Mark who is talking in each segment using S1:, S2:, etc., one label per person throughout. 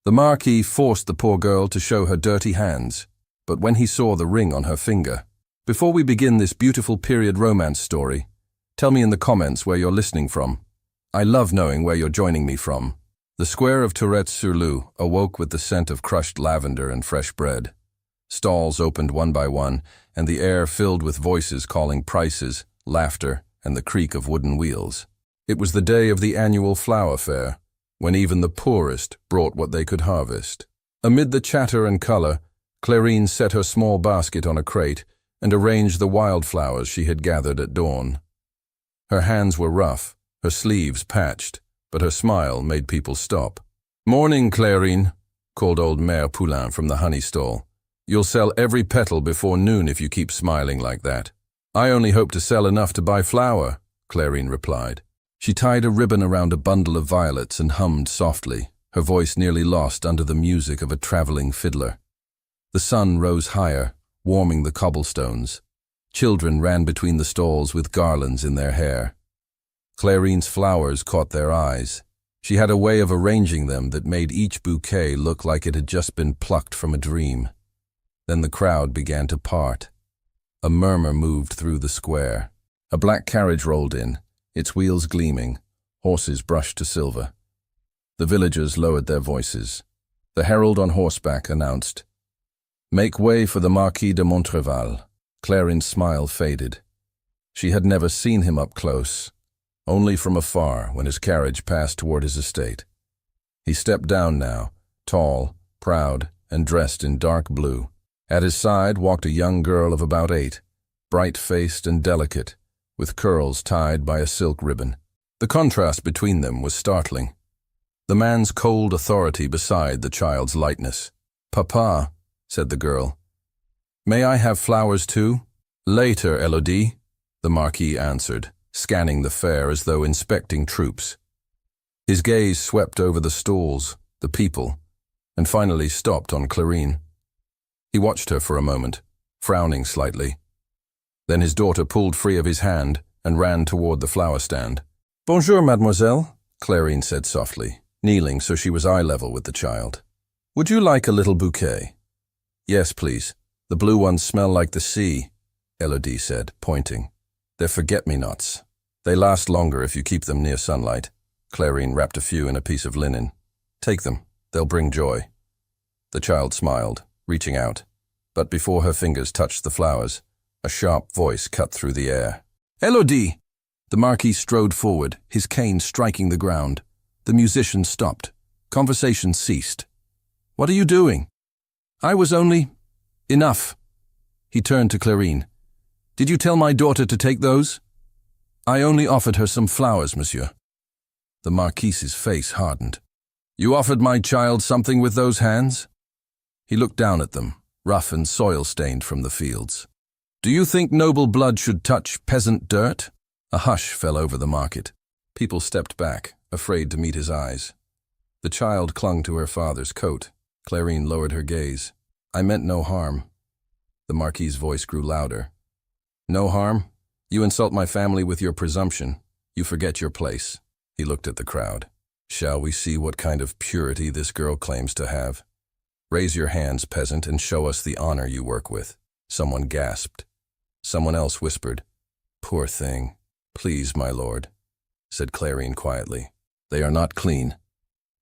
S1: The Marquis forced the poor girl to show her dirty hands, but when he saw the ring on her finger, "Before we begin this beautiful period romance story, tell me in the comments where you're listening from. I love knowing where you're joining me from." The square of Tourette-sur-Loue awoke with the scent of crushed lavender and fresh bread. Stalls opened one by one, and the air filled with voices calling prices, laughter, and the creak of wooden wheels. It was the day of the annual flower fair, when even the poorest brought what they could harvest. Amid the chatter and color, Clarine set her small basket on a crate and arranged the wildflowers she had gathered at dawn. Her hands were rough, her sleeves patched, but her smile made people stop. "Morning, Clarine," called old Mère Poulain from the honey stall. "You'll sell every petal before noon if you keep smiling like that." "I only hope to sell enough to buy flour," Clarine replied. She tied a ribbon around a bundle of violets and hummed softly, her voice nearly lost under the music of a traveling fiddler. The sun rose higher, warming the cobblestones. Children ran between the stalls with garlands in their hair. Clarine's flowers caught their eyes. She had a way of arranging them that made each bouquet look like it had just been plucked from a dream. Then the crowd began to part. A murmur moved through the square. A black carriage rolled in, its wheels gleaming, horses brushed to silver. The villagers lowered their voices. The herald on horseback announced, "Make way for the Marquis de Montreval." Clarine's smile faded. She had never seen him up close, only from afar when his carriage passed toward his estate. He stepped down now, tall, proud, and dressed in dark blue. At his side walked a young girl of about 8, bright-faced and delicate, with curls tied by a silk ribbon. The contrast between them was startling. The man's cold authority beside the child's lightness. "Papa," said the girl, "may I have flowers too?" "Later, Elodie," the Marquis answered, scanning the fair as though inspecting troops. His gaze swept over the stalls, the people, and finally stopped on Clarine. He watched her for a moment, frowning slightly. Then his daughter pulled free of his hand and ran toward the flower stand. "Bonjour, mademoiselle," Clarine said softly, kneeling so she was eye-level with the child. "Would you like a little bouquet?" "Yes, please. The blue ones smell like the sea," Elodie said, pointing. "They're forget-me-nots. They last longer if you keep them near sunlight." Clarine wrapped a few in a piece of linen. "Take them. They'll bring joy." The child smiled, reaching out. But before her fingers touched the flowers, a sharp voice cut through the air. "Elodie!" The Marquis strode forward, his cane striking the ground. The musician stopped. Conversation ceased. "What are you doing?" "I was only—" "Enough." He turned to Clarine. "Did you tell my daughter to take those?" "I only offered her some flowers, monsieur." The Marquis's face hardened. "You offered my child something with those hands?" He looked down at them, rough and soil-stained from the fields. "Do you think noble blood should touch peasant dirt?" A hush fell over the market. People stepped back, afraid to meet his eyes. The child clung to her father's coat. Clarine lowered her gaze. "I meant no harm." The Marquis's voice grew louder. "No harm? You insult my family with your presumption. You forget your place." He looked at the crowd. "Shall we see what kind of purity this girl claims to have? Raise your hands, peasant, and show us the honor you work with." Someone gasped. Someone else whispered, "Poor thing." "Please, my lord," said Clarine quietly. "They are not clean,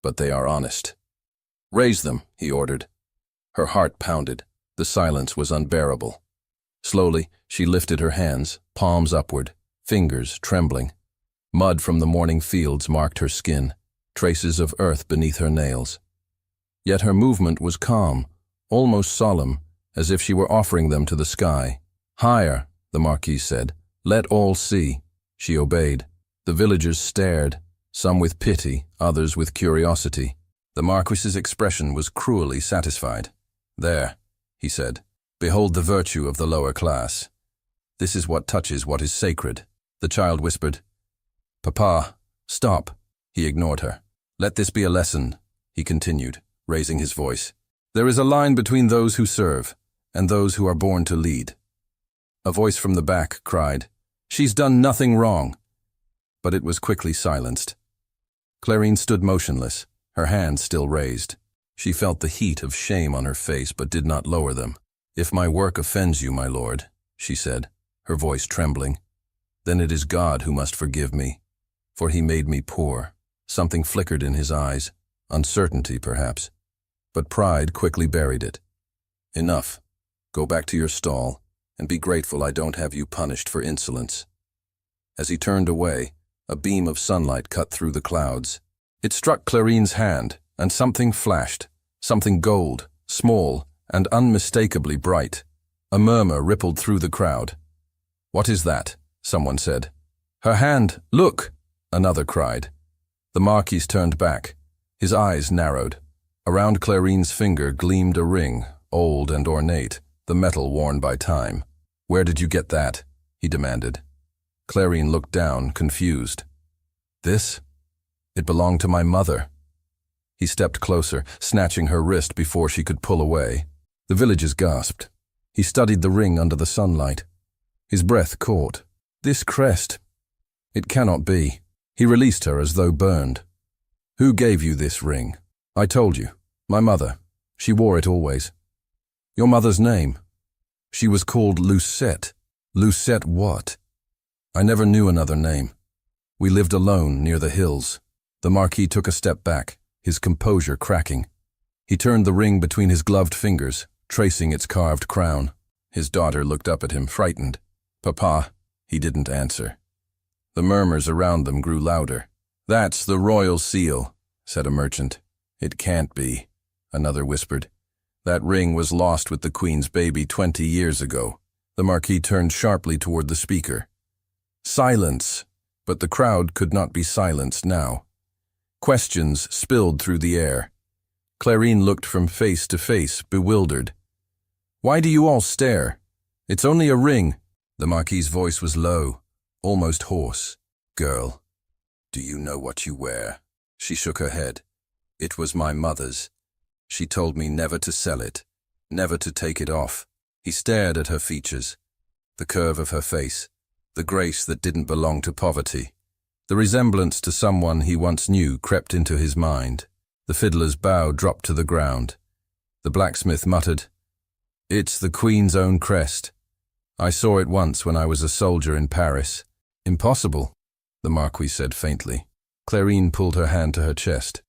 S1: but they are honest." "Raise them," he ordered. Her heart pounded. The silence was unbearable. Slowly, she lifted her hands, palms upward, fingers trembling. Mud from the morning fields marked her skin, traces of earth beneath her nails. Yet her movement was calm, almost solemn, as if she were offering them to the sky. "Higher," the Marquis said. "Let all see." She obeyed. The villagers stared, some with pity, others with curiosity. The Marquis's expression was cruelly satisfied. "There," he said. "Behold the virtue of the lower class. This is what touches what is sacred." The child whispered, "Papa, stop." He ignored her. "Let this be a lesson," he continued, raising his voice. "There is a line between those who serve and those who are born to lead." A voice from the back cried, "She's done nothing wrong." But it was quickly silenced. Clarine stood motionless, her hands still raised. She felt the heat of shame on her face but did not lower them. "If my work offends you, my lord," she said, her voice trembling, "then it is God who must forgive me, for he made me poor." Something flickered in his eyes, uncertainty perhaps, but pride quickly buried it. "Enough. Go back to your stall, and be grateful I don't have you punished for insolence." As he turned away, a beam of sunlight cut through the clouds. It struck Clarine's hand, and something flashed, something gold, small, and unmistakably bright. A murmur rippled through the crowd. "What is that?" someone said. "Her hand, look!" another cried. The Marquis turned back. His eyes narrowed. Around Clarine's finger gleamed a ring, old and ornate, the metal worn by time. "Where did you get that?" he demanded. Clarine looked down, confused. "This? It belonged to my mother." He stepped closer, snatching her wrist before she could pull away. The villagers gasped. He studied the ring under the sunlight. His breath caught. "This crest. It cannot be." He released her as though burned. "Who gave you this ring?" "I told you. My mother. She wore it always." "Your mother's name?" "She was called Lucette." "Lucette what?" "I never knew another name. We lived alone near the hills." The Marquis took a step back, his composure cracking. He turned the ring between his gloved fingers, tracing its carved crown. His daughter looked up at him, frightened. "Papa." He didn't answer. The murmurs around them grew louder. "That's the royal seal," said a merchant. "It can't be," another whispered. "That ring was lost with the Queen's baby 20 years ago." The Marquis turned sharply toward the speaker. "Silence!" But the crowd could not be silenced now. Questions spilled through the air. Clarine looked from face to face, bewildered. "Why do you all stare? It's only a ring." The Marquis's voice was low, almost hoarse. "Girl, do you know what you wear?" She shook her head. "It was my mother's. She told me never to sell it, never to take it off." He stared at her features, the curve of her face, the grace that didn't belong to poverty. The resemblance to someone he once knew crept into his mind. The fiddler's bow dropped to the ground. The blacksmith muttered, "It's the Queen's own crest. I saw it once when I was a soldier in Paris." "Impossible," the Marquis said faintly. Clarine pulled her hand to her chest.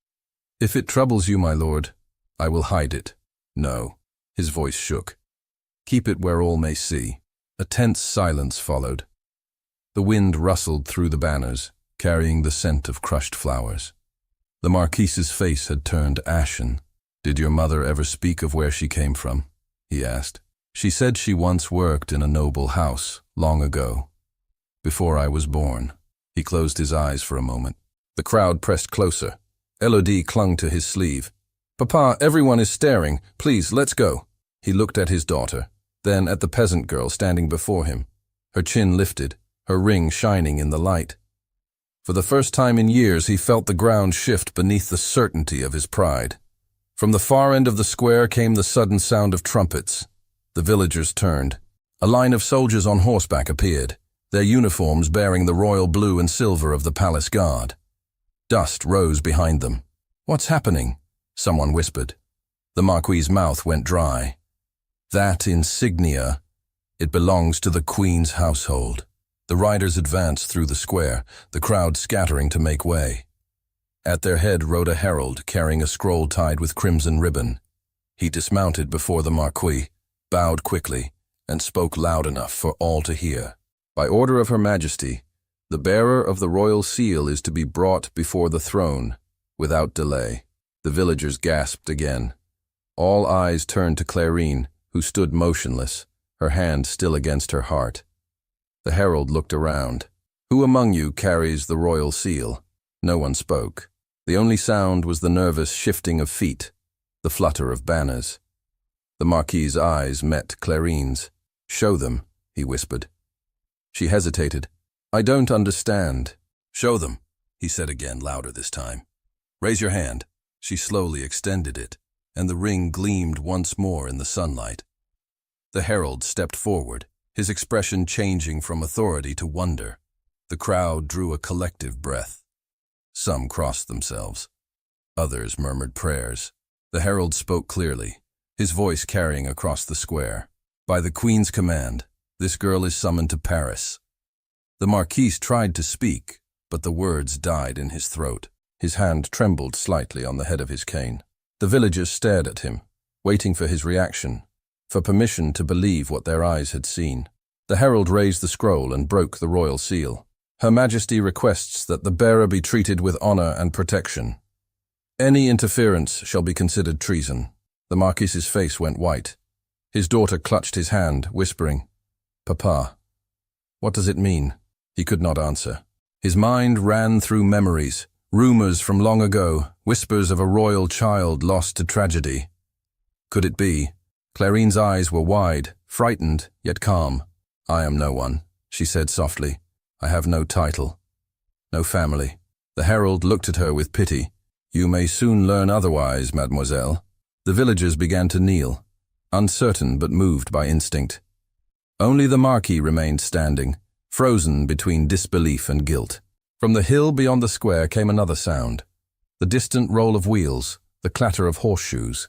S1: "If it troubles you, my lord, I will hide it." "No." His voice shook. "Keep it where all may see." A tense silence followed. The wind rustled through the banners, carrying the scent of crushed flowers. The Marquis's face had turned ashen. "Did your mother ever speak of where she came from?" he asked. "She said she once worked in a noble house, long ago. Before I was born." He closed his eyes for a moment. The crowd pressed closer. Elodie clung to his sleeve. "Papa, everyone is staring. Please, let's go." He looked at his daughter, then at the peasant girl standing before him. Her chin lifted, her ring shining in the light. For the first time in years, he felt the ground shift beneath the certainty of his pride. From the far end of the square came the sudden sound of trumpets. The villagers turned. A line of soldiers on horseback appeared, their uniforms bearing the royal blue and silver of the palace guard. Dust rose behind them. "What's happening?" someone whispered. The Marquis's mouth went dry. "That insignia, it belongs to the Queen's household." The riders advanced through the square, the crowd scattering to make way. At their head rode a herald carrying a scroll tied with crimson ribbon. He dismounted before the Marquis, bowed quickly, and spoke loud enough for all to hear. "By order of Her Majesty, the bearer of the royal seal is to be brought before the throne, without delay." The villagers gasped again. All eyes turned to Clarine, who stood motionless, her hand still against her heart. The herald looked around. "Who among you carries the royal seal?" No one spoke. The only sound was the nervous shifting of feet, the flutter of banners. The Marquis's eyes met Clarine's. "Show them," he whispered. She hesitated. "I don't understand." "Show them," he said again, louder this time. "Raise your hand." She slowly extended it, and the ring gleamed once more in the sunlight. The herald stepped forward, his expression changing from authority to wonder. The crowd drew a collective breath. Some crossed themselves. Others murmured prayers. The herald spoke clearly, his voice carrying across the square. By the Queen's command, this girl is summoned to Paris. The Marquis tried to speak, but the words died in his throat. His hand trembled slightly on the head of his cane. The villagers stared at him, waiting for his reaction, for permission to believe what their eyes had seen. The herald raised the scroll and broke the royal seal. Her Majesty requests that the bearer be treated with honor and protection. Any interference shall be considered treason. The Marquis's face went white. His daughter clutched his hand, whispering, "Papa, what does it mean?" He could not answer. His mind ran through memories, rumors from long ago, whispers of a royal child lost to tragedy. Could it be? Clarine's eyes were wide, frightened, yet calm. "I am no one," she said softly. "I have no title, no family." The herald looked at her with pity. "You may soon learn otherwise, mademoiselle." The villagers began to kneel, uncertain but moved by instinct. Only the Marquis remained standing, frozen between disbelief and guilt. From the hill beyond the square came another sound, the distant roll of wheels, the clatter of horseshoes.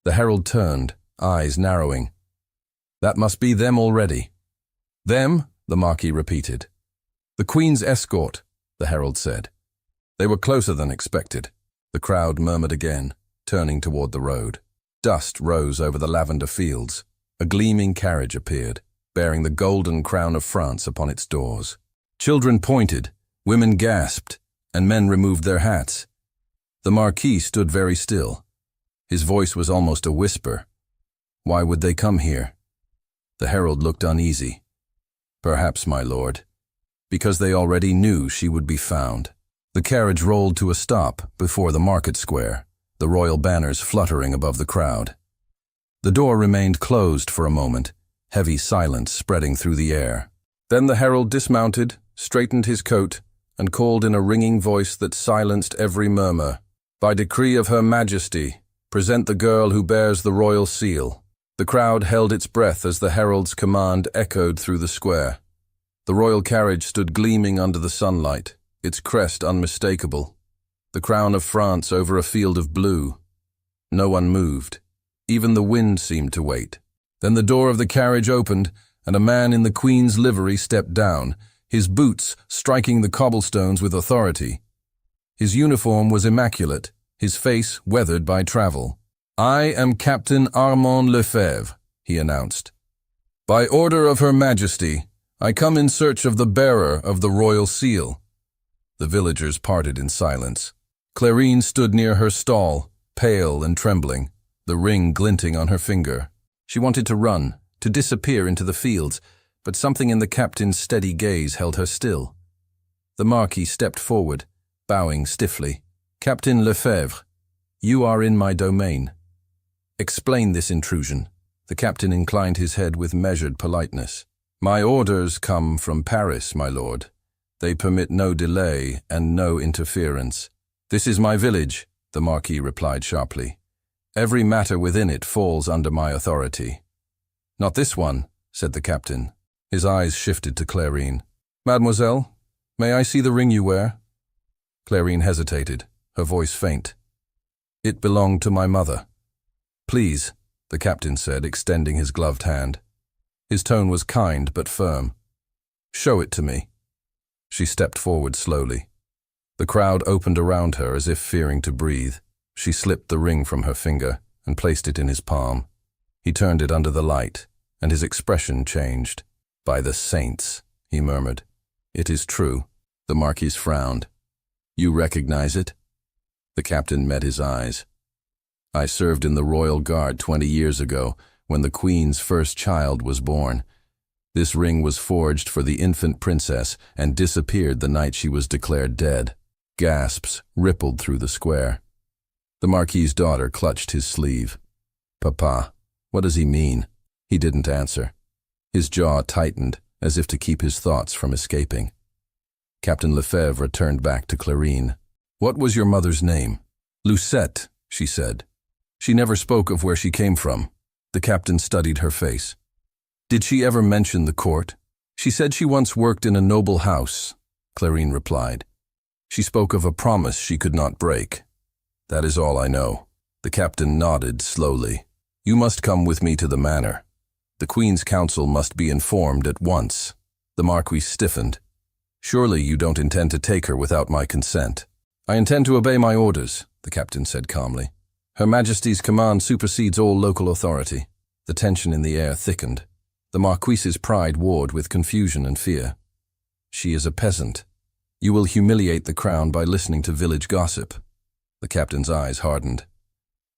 S1: The herald turned, eyes narrowing. "That must be them already." "Them?" the Marquis repeated. "The Queen's escort," the herald said. They were closer than expected. The crowd murmured again, turning toward the road. Dust rose over the lavender fields. A gleaming carriage appeared, bearing the golden crown of France upon its doors. Children pointed, women gasped, and men removed their hats. The Marquis stood very still. His voice was almost a whisper. Why would they come here? The herald looked uneasy. "Perhaps, my lord, because they already knew she would be found." The carriage rolled to a stop before the market square, the royal banners fluttering above the crowd. The door remained closed for a moment, heavy silence spreading through the air. Then the herald dismounted, straightened his coat, and called in a ringing voice that silenced every murmur. "By decree of Her Majesty, present the girl who bears the royal seal." The crowd held its breath as the herald's command echoed through the square. The royal carriage stood gleaming under the sunlight, its crest unmistakable, the crown of France over a field of blue. No one moved. Even the wind seemed to wait. Then the door of the carriage opened, and a man in the Queen's livery stepped down, his boots striking the cobblestones with authority. His uniform was immaculate, his face weathered by travel. "I am Captain Armand Lefebvre," he announced. "By order of Her Majesty, I come in search of the bearer of the royal seal." The villagers parted in silence. Clarine stood near her stall, pale and trembling, the ring glinting on her finger. She wanted to run, to disappear into the fields, but something in the captain's steady gaze held her still. The Marquis stepped forward, bowing stiffly. "Captain Lefebvre, you are in my domain. Explain this intrusion." The captain inclined his head with measured politeness. "My orders come from Paris, my lord. They permit no delay and no interference." "This is my village," the Marquis replied sharply. "Every matter within it falls under my authority." "Not this one," said the captain. His eyes shifted to Clarine. "Mademoiselle, may I see the ring you wear?" Clarine hesitated, her voice faint. "It belonged to my mother." "Please," the captain said, extending his gloved hand. His tone was kind but firm. "Show it to me." She stepped forward slowly. The crowd opened around her as if fearing to breathe. She slipped the ring from her finger and placed it in his palm. He turned it under the light, and his expression changed. "By the saints," he murmured. "It is true." The Marquis frowned. "You recognize it?" The captain met his eyes. "I served in the Royal Guard 20 years ago, when the Queen's first child was born. This ring was forged for the infant princess and disappeared the night she was declared dead." Gasps rippled through the square. The Marquis's daughter clutched his sleeve. "Papa, what does he mean?" He didn't answer. His jaw tightened, as if to keep his thoughts from escaping. Captain Lefebvre turned back to Clarine. "What was your mother's name?" "Lucette," she said. "She never spoke of where she came from." The captain studied her face. "Did she ever mention the court?" "She said she once worked in a noble house," Clarine replied. "She spoke of a promise she could not break." "That is all I know." The captain nodded slowly. You must come with me to the manor. The Queen's council must be informed at once. The Marquis stiffened. Surely you don't intend to take her without my consent. I intend to obey my orders, the captain said calmly. Her Majesty's command supersedes all local authority. The tension in the air thickened. The Marquis's pride warred with confusion and fear. She is a peasant. You will humiliate the crown by listening to village gossip. The captain's eyes hardened.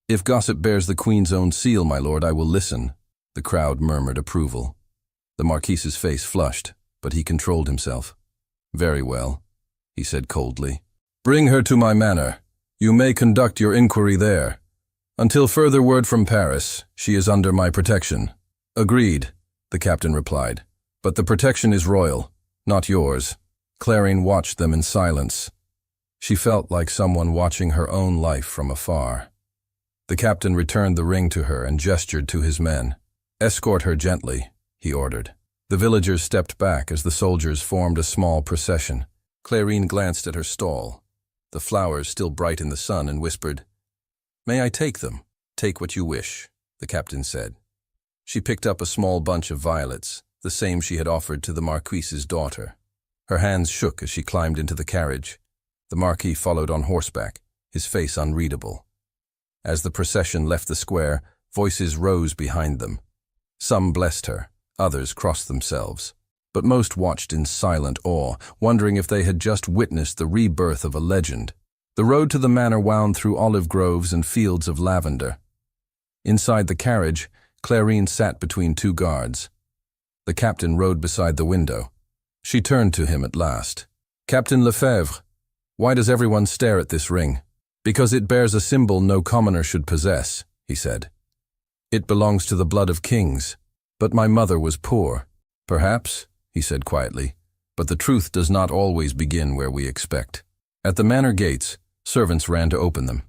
S1: If gossip bears the Queen's own seal, my lord, I will listen. The crowd murmured approval. The Marquis's face flushed, but he controlled himself. Very well, he said coldly. Bring her to my manor. You may conduct your inquiry there. Until further word from Paris, she is under my protection. Agreed, the captain replied. But the protection is royal, not yours. Clarine watched them in silence. She felt like someone watching her own life from afar. The captain returned the ring to her and gestured to his men. Escort her gently, he ordered. The villagers stepped back as the soldiers formed a small procession. Clarine glanced at her stall, the flowers still bright in the sun, and whispered, May I take them? Take what you wish, the captain said. She picked up a small bunch of violets, the same she had offered to the Marquis's daughter. Her hands shook as she climbed into the carriage. The Marquis followed on horseback, his face unreadable. As the procession left the square, voices rose behind them. Some blessed her, others crossed themselves. But most watched in silent awe, wondering if they had just witnessed the rebirth of a legend. The road to the manor wound through olive groves and fields of lavender. Inside the carriage, Clarine sat between two guards. The captain rode beside the window. She turned to him at last. Captain Lefebvre, why does everyone stare at this ring? Because it bears a symbol no commoner should possess, he said. It belongs to the blood of kings. But my mother was poor. Perhaps, he said quietly, but the truth does not always begin where we expect. At the manor gates, servants ran to open them.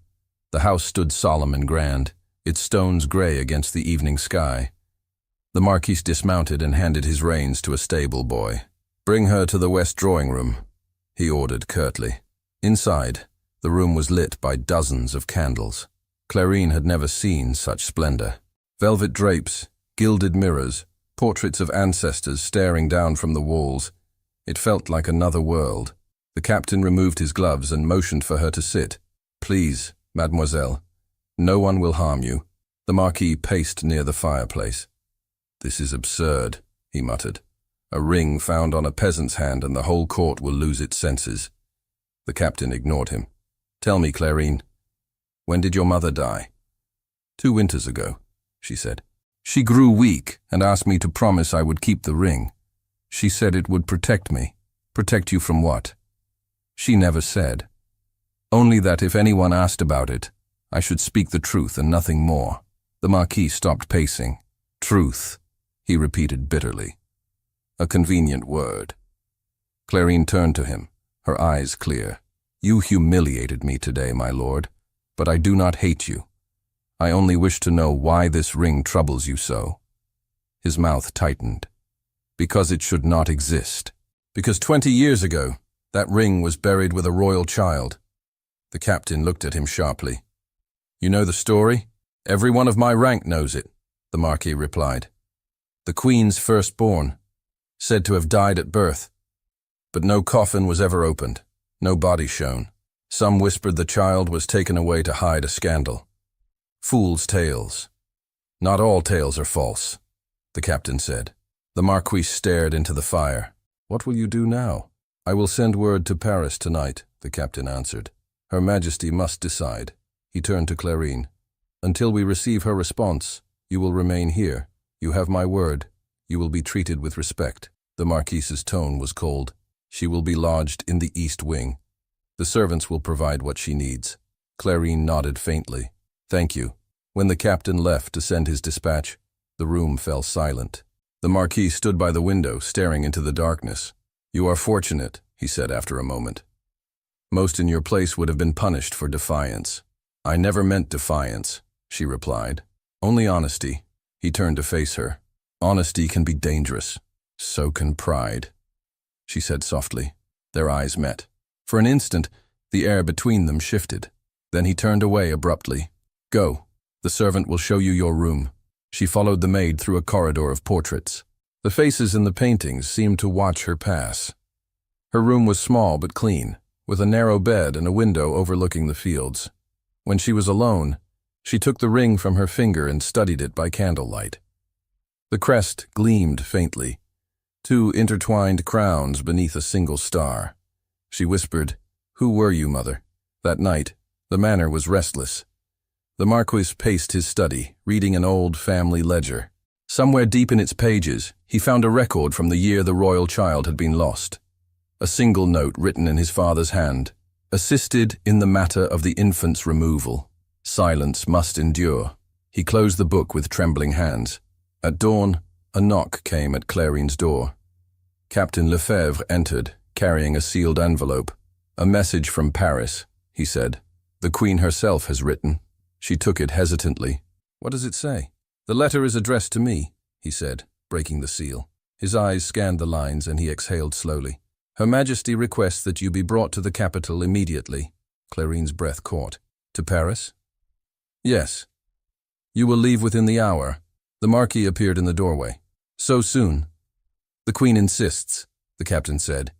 S1: The house stood solemn and grand, its stones gray against the evening sky. The Marquis dismounted and handed his reins to a stable boy. Bring her to the west drawing room, he ordered curtly. Inside, the room was lit by dozens of candles. Clarine had never seen such splendor. Velvet drapes, gilded mirrors, portraits of ancestors staring down from the walls. It felt like another world. The captain removed his gloves and motioned for her to sit. Please, mademoiselle, no one will harm you. The Marquis paced near the fireplace. This is absurd, he muttered. A ring found on a peasant's hand and the whole court will lose its senses. The captain ignored him. Tell me, Clarine, when did your mother die? 2 winters ago, she said. She grew weak and asked me to promise I would keep the ring. She said it would protect me. Protect you from what? She never said. Only that if anyone asked about it, I should speak the truth and nothing more. The Marquis stopped pacing. Truth, he repeated bitterly. A convenient word. Clarine turned to him, her eyes clear. You humiliated me today, my lord, but I do not hate you. I only wish to know why this ring troubles you so. His mouth tightened. Because it should not exist. Because 20 years ago, that ring was buried with a royal child. The captain looked at him sharply. You know the story? Everyone of my rank knows it, the Marquis replied. The Queen's firstborn, said to have died at birth. But no coffin was ever opened, no body shown. Some whispered the child was taken away to hide a scandal. Fool's tales. Not all tales are false, the captain said. The Marquis stared into the fire. What will you do now? I will send word to Paris tonight, the captain answered. Her Majesty must decide. He turned to Clarine. Until we receive her response, you will remain here. You have my word. You will be treated with respect. The Marquis's tone was cold. She will be lodged in the east wing. The servants will provide what she needs. Clarine nodded faintly. Thank you. When the captain left to send his dispatch, the room fell silent. The Marquis stood by the window, staring into the darkness. You are fortunate, he said after a moment. Most in your place would have been punished for defiance. I never meant defiance, she replied. Only honesty. He turned to face her. Honesty can be dangerous. So can pride, she said softly. Their eyes met. For an instant, the air between them shifted. Then he turned away abruptly. Go. The servant will show you your room. She followed the maid through a corridor of portraits. The faces in the paintings seemed to watch her pass. Her room was small but clean, with a narrow bed and a window overlooking the fields. When she was alone, she took the ring from her finger and studied it by candlelight. The crest gleamed faintly, two intertwined crowns beneath a single star. She whispered, "Who were you, mother?" That night, the manor was restless. The Marquis paced his study, reading an old family ledger. Somewhere deep in its pages, he found a record from the year the royal child had been lost. A single note written in his father's hand, "Assisted in the matter of the infant's removal. Silence must endure." He closed the book with trembling hands. At dawn, a knock came at Clarine's door. Captain Lefebvre entered, carrying a sealed envelope. "A message from Paris," he said. "The Queen herself has written." She took it hesitantly. "What does it say?" "The letter is addressed to me," he said, breaking the seal. His eyes scanned the lines and he exhaled slowly. "Her Majesty requests that you be brought to the capital immediately." Clarine's breath caught. "To Paris?" "Yes. You will leave within the hour." The Marquis appeared in the doorway. "So soon?" "The Queen insists," the captain said.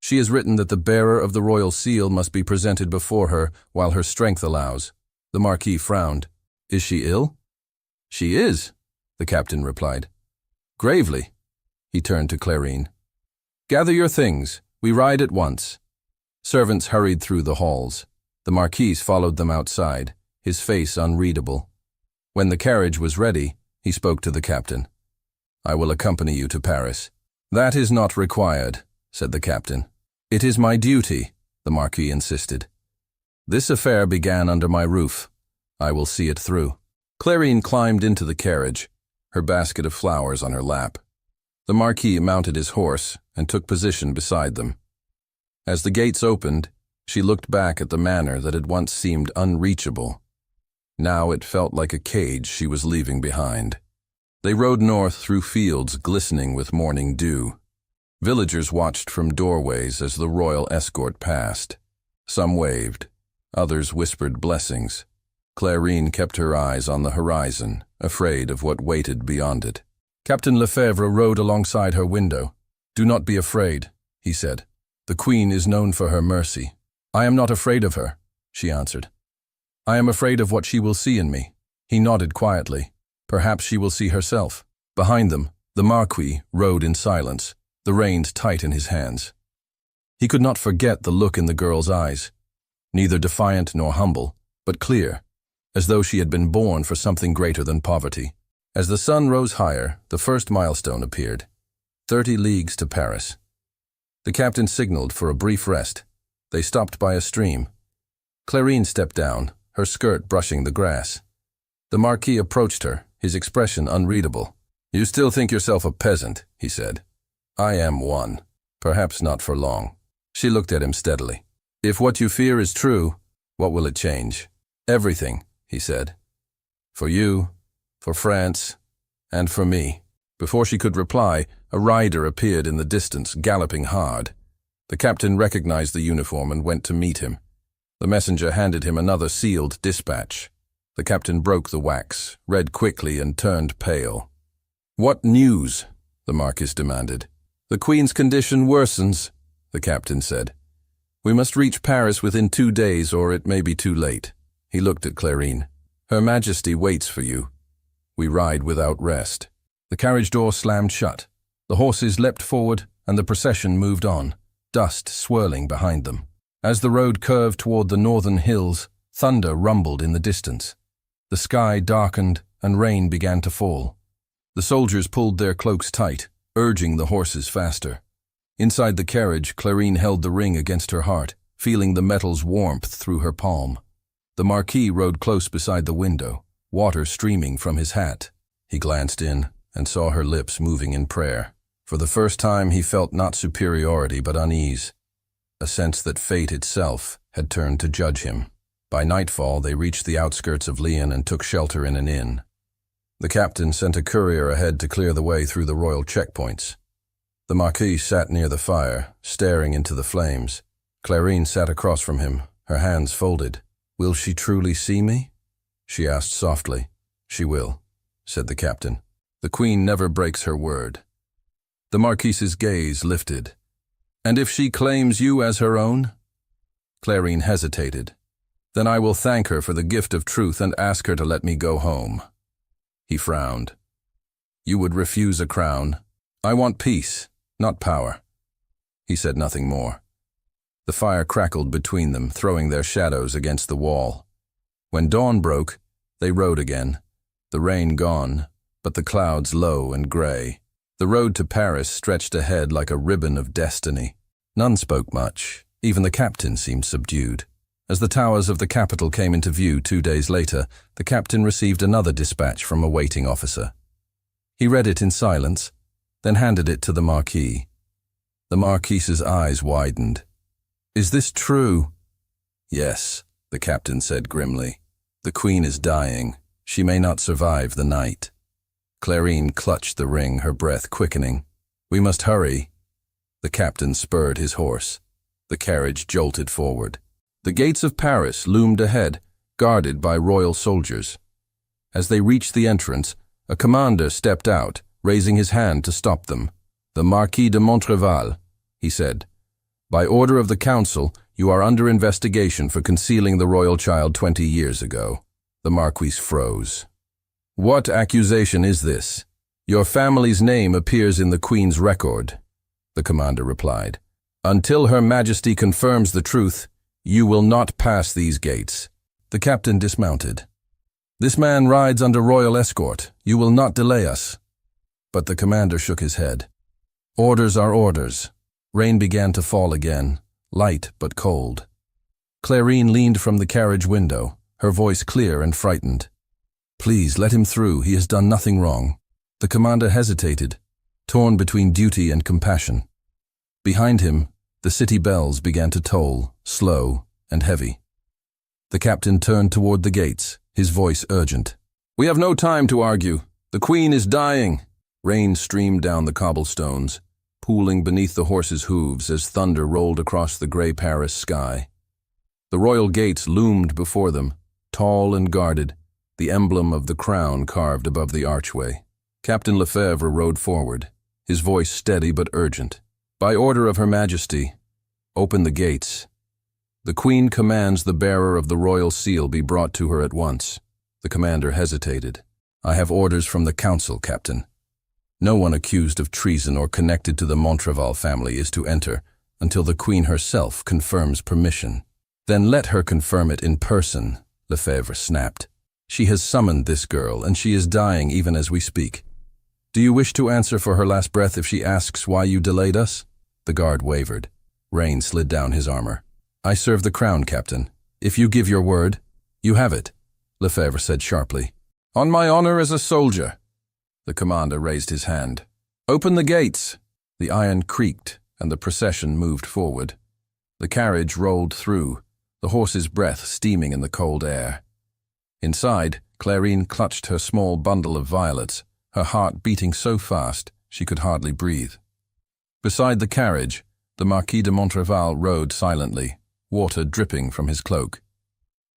S1: "She has written that the bearer of the royal seal must be presented before her while her strength allows." The Marquis frowned. "Is she ill?" "She is," the captain replied. "Gravely." He turned to Clarine. "Gather your things. We ride at once." Servants hurried through the halls. The Marquis followed them outside, his face unreadable. When the carriage was ready, he spoke to the captain. "I will accompany you to Paris." "That is not required," said the captain. "It is my duty," the Marquis insisted. "This affair began under my roof. I will see it through." Clarine climbed into the carriage, her basket of flowers on her lap. The Marquis mounted his horse and took position beside them. As the gates opened, she looked back at the manor that had once seemed unreachable. Now it felt like a cage she was leaving behind. They rode north through fields glistening with morning dew. Villagers watched from doorways as the royal escort passed. Some waved. Others whispered blessings. Clarine kept her eyes on the horizon, afraid of what waited beyond it. Captain Lefebvre rode alongside her window. "Do not be afraid," he said. "The Queen is known for her mercy." "I am not afraid of her," she answered. "I am afraid of what she will see in me." He nodded quietly. "Perhaps she will see herself." Behind them, the Marquis rode in silence, the reins tight in his hands. He could not forget the look in the girl's eyes, neither defiant nor humble, but clear, as though she had been born for something greater than poverty. As the sun rose higher, the first milestone appeared. 30 leagues to Paris. The captain signaled for a brief rest. They stopped by a stream. Clarine stepped down, her skirt brushing the grass. The Marquis approached her, his expression unreadable. "You still think yourself a peasant," he said. "I am one. Perhaps not for long." She looked at him steadily. "If what you fear is true, what will it change?" "Everything," he said. "For you, for France, and for me." Before she could reply, a rider appeared in the distance, galloping hard. The captain recognized the uniform and went to meet him. The messenger handed him another sealed dispatch. The captain broke the wax, read quickly, and turned pale. "What news?" the Marquis demanded. "The Queen's condition worsens," the captain said. "We must reach Paris within 2 days, or it may be too late." He looked at Clarine. "Her Majesty waits for you. We ride without rest." The carriage door slammed shut. The horses leapt forward, and the procession moved on, dust swirling behind them. As the road curved toward the northern hills, thunder rumbled in the distance. The sky darkened, and rain began to fall. The soldiers pulled their cloaks tight, urging the horses faster. Inside the carriage, Clarine held the ring against her heart, feeling the metal's warmth through her palm. The Marquis rode close beside the window, water streaming from his hat. He glanced in and saw her lips moving in prayer. For the first time he felt not superiority but unease, a sense that fate itself had turned to judge him. By nightfall they reached the outskirts of Lyon and took shelter in an inn. The captain sent a courier ahead to clear the way through the royal checkpoints. The Marquis sat near the fire, staring into the flames. Clarine sat across from him, her hands folded. "Will she truly see me?" she asked softly. "She will," said the captain. "The queen never breaks her word." The Marquis's gaze lifted. "And if she claims you as her own?" Clarine hesitated. "Then I will thank her for the gift of truth and ask her to let me go home." He frowned. "You would refuse a crown? I want peace, not power." He said nothing more. The fire crackled between them, throwing their shadows against the wall. When dawn broke, they rode again, the rain gone, but the clouds low and gray. The road to Paris stretched ahead like a ribbon of destiny. None spoke much. Even the captain seemed subdued. As the towers of the capital came into view 2 days later, the captain received another dispatch from a waiting officer. He read it in silence, then handed it to the Marquis. The Marquis's eyes widened. "Is this true?" "Yes," the captain said grimly. "The queen is dying. She may not survive the night." Clarine clutched the ring, her breath quickening. "We must hurry." The captain spurred his horse. The carriage jolted forward. The gates of Paris loomed ahead, guarded by royal soldiers. As they reached the entrance, a commander stepped out, raising his hand to stop them. "The Marquis de Montreval," he said. "By order of the council, you are under investigation for concealing the royal child 20 years ago." The Marquis froze. "What accusation is this?" "Your family's name appears in the Queen's record," the commander replied. "Until Her Majesty confirms the truth, you will not pass these gates." The captain dismounted. "This man rides under royal escort. You will not delay us." But the commander shook his head. "Orders are orders." Rain began to fall again, light but cold. Clarine leaned from the carriage window, her voice clear and frightened. "Please, let him through. He has done nothing wrong." The commander hesitated, torn between duty and compassion. Behind him, the city bells began to toll, slow and heavy. The captain turned toward the gates, his voice urgent. "We have no time to argue. The queen is dying." Rain streamed down the cobblestones, pooling beneath the horses' hooves as thunder rolled across the gray Paris sky. The royal gates loomed before them, tall and guarded, the emblem of the crown carved above the archway. Captain Lefebvre rode forward, his voice steady but urgent. "By order of Her Majesty, open the gates. The Queen commands the bearer of the royal seal be brought to her at once." The commander hesitated. "I have orders from the council, Captain. No one accused of treason or connected to the Montreval family is to enter until the Queen herself confirms permission." "Then let her confirm it in person," Lefebvre snapped. "She has summoned this girl, and she is dying even as we speak. Do you wish to answer for her last breath if she asks why you delayed us?" The guard wavered. Rain slid down his armor. "I serve the crown, Captain. If you give your word, you have it," Lefebvre said sharply. "On my honor as a soldier." The commander raised his hand. "Open the gates." The iron creaked, and the procession moved forward. The carriage rolled through, the horse's breath steaming in the cold air. Inside, Clarine clutched her small bundle of violets, her heart beating so fast she could hardly breathe. Beside the carriage, the Marquis de Montreval rode silently, water dripping from his cloak.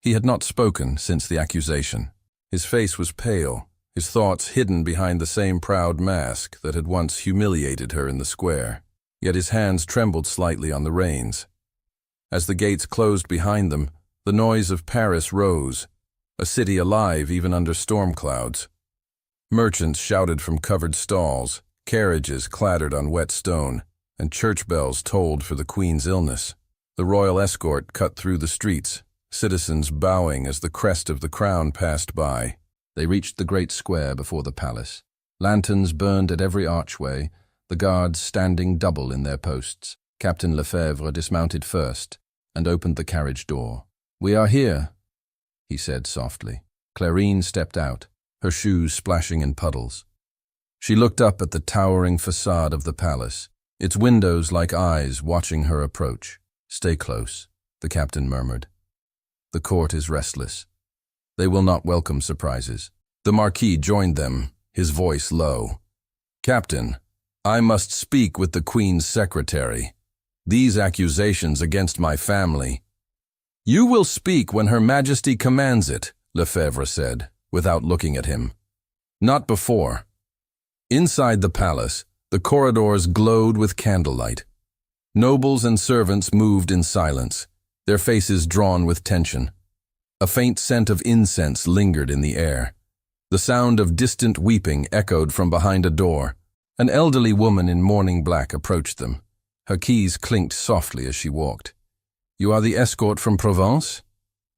S1: He had not spoken since the accusation. His face was pale, his thoughts hidden behind the same proud mask that had once humiliated her in the square. Yet his hands trembled slightly on the reins. As the gates closed behind them, the noise of Paris rose, a city alive even under storm clouds. Merchants shouted from covered stalls, carriages clattered on wet stone, and church bells tolled for the Queen's illness. The royal escort cut through the streets, citizens bowing as the crest of the crown passed by. They reached the great square before the palace. Lanterns burned at every archway, the guards standing double in their posts. Captain Lefebvre dismounted first and opened the carriage door. "We are here," he said softly. Clarine stepped out, her shoes splashing in puddles. She looked up at the towering facade of the palace, its windows like eyes watching her approach. "Stay close," the captain murmured. "The court is restless. They will not welcome surprises." The Marquis joined them, his voice low. "Captain, I must speak with the Queen's secretary. These accusations against my family—" "You will speak when Her Majesty commands it," Lefebvre said, without looking at him. Not before. Inside the palace, the corridors glowed with candlelight. Nobles and servants moved in silence, their faces drawn with tension. A faint scent of incense lingered in the air. The sound of distant weeping echoed from behind a door. An elderly woman in mourning black approached them. Her keys clinked softly as she walked. "You are the escort from Provence?"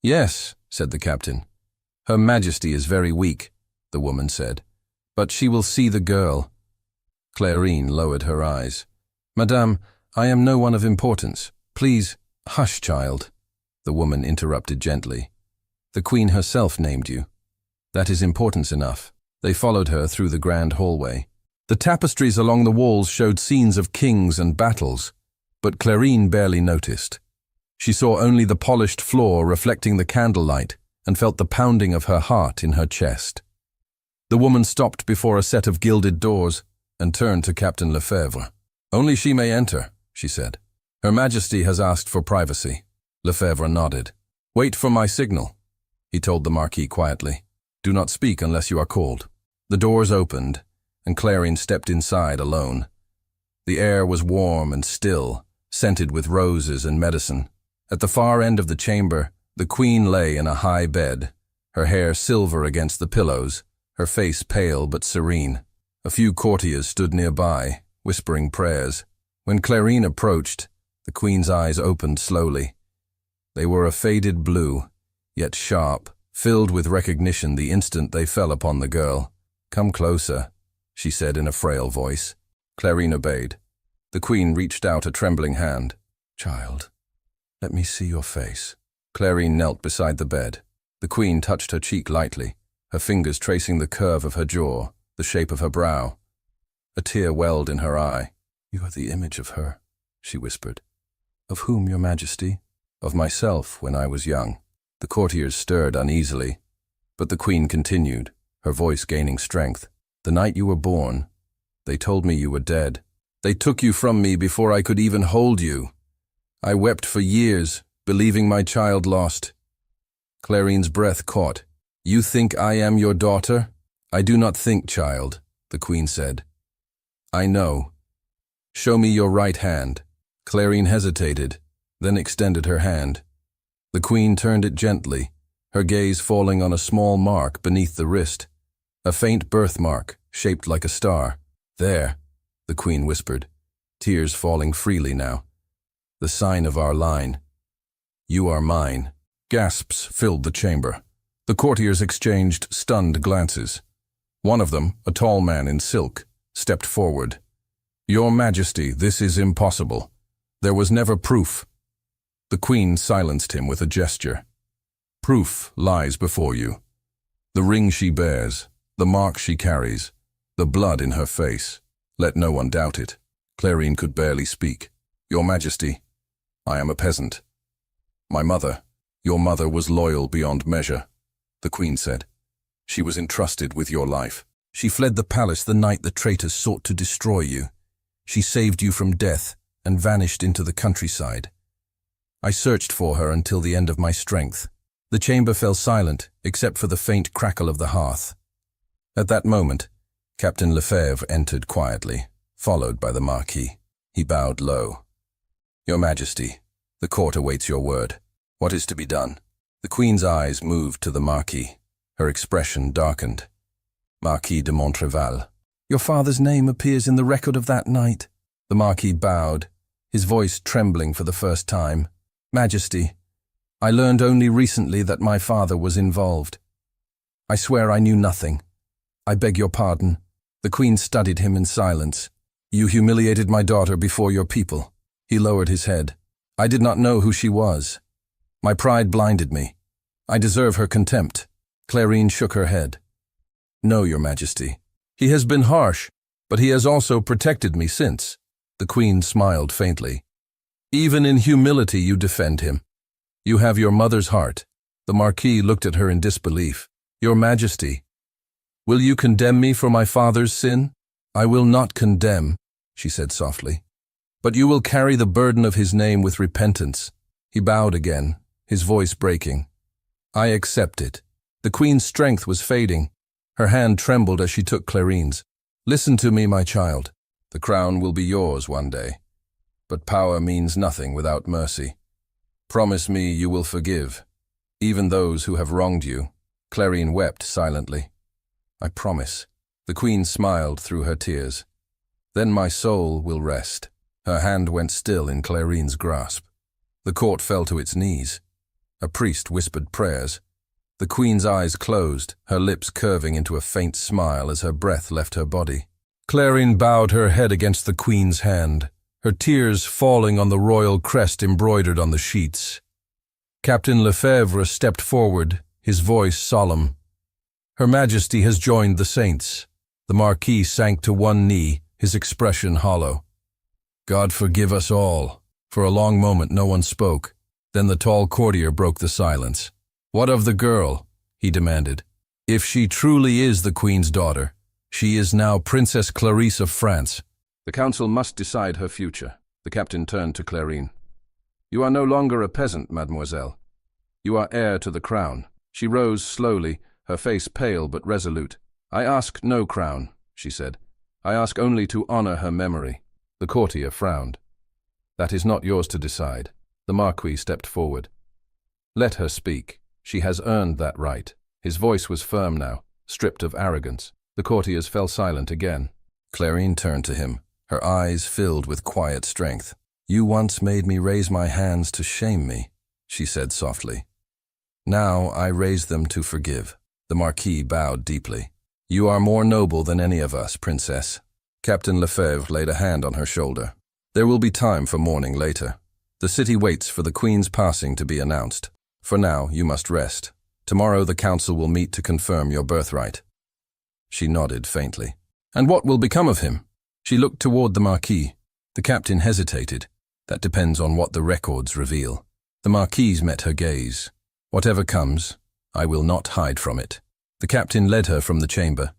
S1: "Yes," said the captain. "Her Majesty is very weak," the woman said, "but she will see the girl." Clarine lowered her eyes. "Madame, I am no one of importance. Please, hush, child," the woman interrupted gently. "The Queen herself named you. That is importance enough." They followed her through the grand hallway. The tapestries along the walls showed scenes of kings and battles, but Clarine barely noticed. She saw only the polished floor reflecting the candlelight and felt the pounding of her heart in her chest. The woman stopped before a set of gilded doors and turned to Captain Lefebvre. "Only she may enter," she said. "Her Majesty has asked for privacy." Lefebvre nodded. "Wait for my signal," he told the Marquis quietly. "Do not speak unless you are called." The doors opened, and Clarine stepped inside alone. The air was warm and still, scented with roses and medicine. At the far end of the chamber, the Queen lay in a high bed, her hair silver against the pillows, her face pale but serene. A few courtiers stood nearby, whispering prayers. When Clarine approached, the Queen's eyes opened slowly. They were a faded blue, yet sharp, filled with recognition the instant they fell upon the girl. "Come closer," she said in a frail voice. Clarine obeyed. The Queen reached out a trembling hand. "Child, let me see your face." Clarine knelt beside the bed. The Queen touched her cheek lightly, her fingers tracing the curve of her jaw, the shape of her brow. A tear welled in her eye. "You are the image of her," she whispered. "Of whom, Your Majesty?" "Of myself when I was young." The courtiers stirred uneasily, but the Queen continued, her voice gaining strength. "The night you were born, they told me you were dead. They took you from me before I could even hold you. I wept for years, believing my child lost." Clarine's breath caught. "You think I am your daughter?" "I do not think, child," the Queen said. "I know. Show me your right hand." Clarine hesitated, then extended her hand. The Queen turned it gently, her gaze falling on a small mark beneath the wrist, a faint birthmark shaped like a star. "There," the Queen whispered, tears falling freely now. "The sign of our line. You are mine." Gasps filled the chamber. The courtiers exchanged stunned glances. One of them, a tall man in silk, stepped forward. "Your Majesty, this is impossible. There was never proof." The Queen silenced him with a gesture. "Proof lies before you. The ring she bears, the mark she carries, the blood in her face. Let no one doubt it." Clarine could barely speak. "Your Majesty, I am a peasant. My mother, your mother was loyal beyond measure," the Queen said. "She was entrusted with your life. She fled the palace the night the traitors sought to destroy you. She saved you from death and vanished into the countryside. I searched for her until the end of my strength." The chamber fell silent, except for the faint crackle of the hearth. At that moment, Captain Lefebvre entered quietly, followed by the Marquis. He bowed low. "Your Majesty, the court awaits your word. What is to be done?" The Queen's eyes moved to the Marquis. Her expression darkened. "Marquis de Montreval." "Your father's name appears in the record of that night." The Marquis bowed, his voice trembling for the first time. "Majesty, I learned only recently that my father was involved. I swear I knew nothing. I beg your pardon." The Queen studied him in silence. "You humiliated my daughter before your people." He lowered his head. "I did not know who she was. My pride blinded me. I deserve her contempt." Clarine shook her head. "No, Your Majesty. He has been harsh, but he has also protected me since." The Queen smiled faintly. "Even in humility you defend him. You have your mother's heart." The Marquis looked at her in disbelief. "Your Majesty, will you condemn me for my father's sin?" "I will not condemn," she said softly. "But you will carry the burden of his name with repentance." He bowed again, his voice breaking. "I accept it. The queen's strength was fading. Her hand trembled as she took Clarine's. "Listen to me, my child. The crown will be yours one day. But power means nothing without mercy. Promise me you will forgive, even those who have wronged you." Clarine wept silently. "I promise." The queen smiled through her tears. "Then my soul will rest." Her hand went still in Clarine's grasp. The court fell to its knees. A priest whispered prayers. The queen's eyes closed, her lips curving into a faint smile as her breath left her body. Clarine bowed her head against the queen's hand, her tears falling on the royal crest embroidered on the sheets. Captain Lefebvre stepped forward, his voice solemn. "Her Majesty has joined the saints." The Marquis sank to one knee, his expression hollow. "God forgive us all." For a long moment no one spoke. Then the tall courtier broke the silence. "What of the girl?" he demanded. "If she truly is the Queen's daughter, she is now Princess Clarice of France. The council must decide her future." The captain turned to Clarine. "You are no longer a peasant, mademoiselle. You are heir to the crown." She rose slowly, her face pale but resolute. "I ask no crown," she said. "I ask only to honor her memory." The courtier frowned. "That is not yours to decide." The Marquis stepped forward. "Let her speak. She has earned that right." His voice was firm now, stripped of arrogance. The courtiers fell silent again. Clarine turned to him, her eyes filled with quiet strength. "You once made me raise my hands to shame me," she said softly. "Now I raise them to forgive." The Marquis bowed deeply. "You are more noble than any of us, Princess." Captain Lefebvre laid a hand on her shoulder. "There will be time for mourning later. The city waits for the Queen's passing to be announced. For now, you must rest. Tomorrow the council will meet to confirm your birthright." She nodded faintly. "And what will become of him?" She looked toward the Marquis. The captain hesitated. "That depends on what the records reveal." The Marquise met her gaze. "Whatever comes, I will not hide from it." The captain led her from the chamber.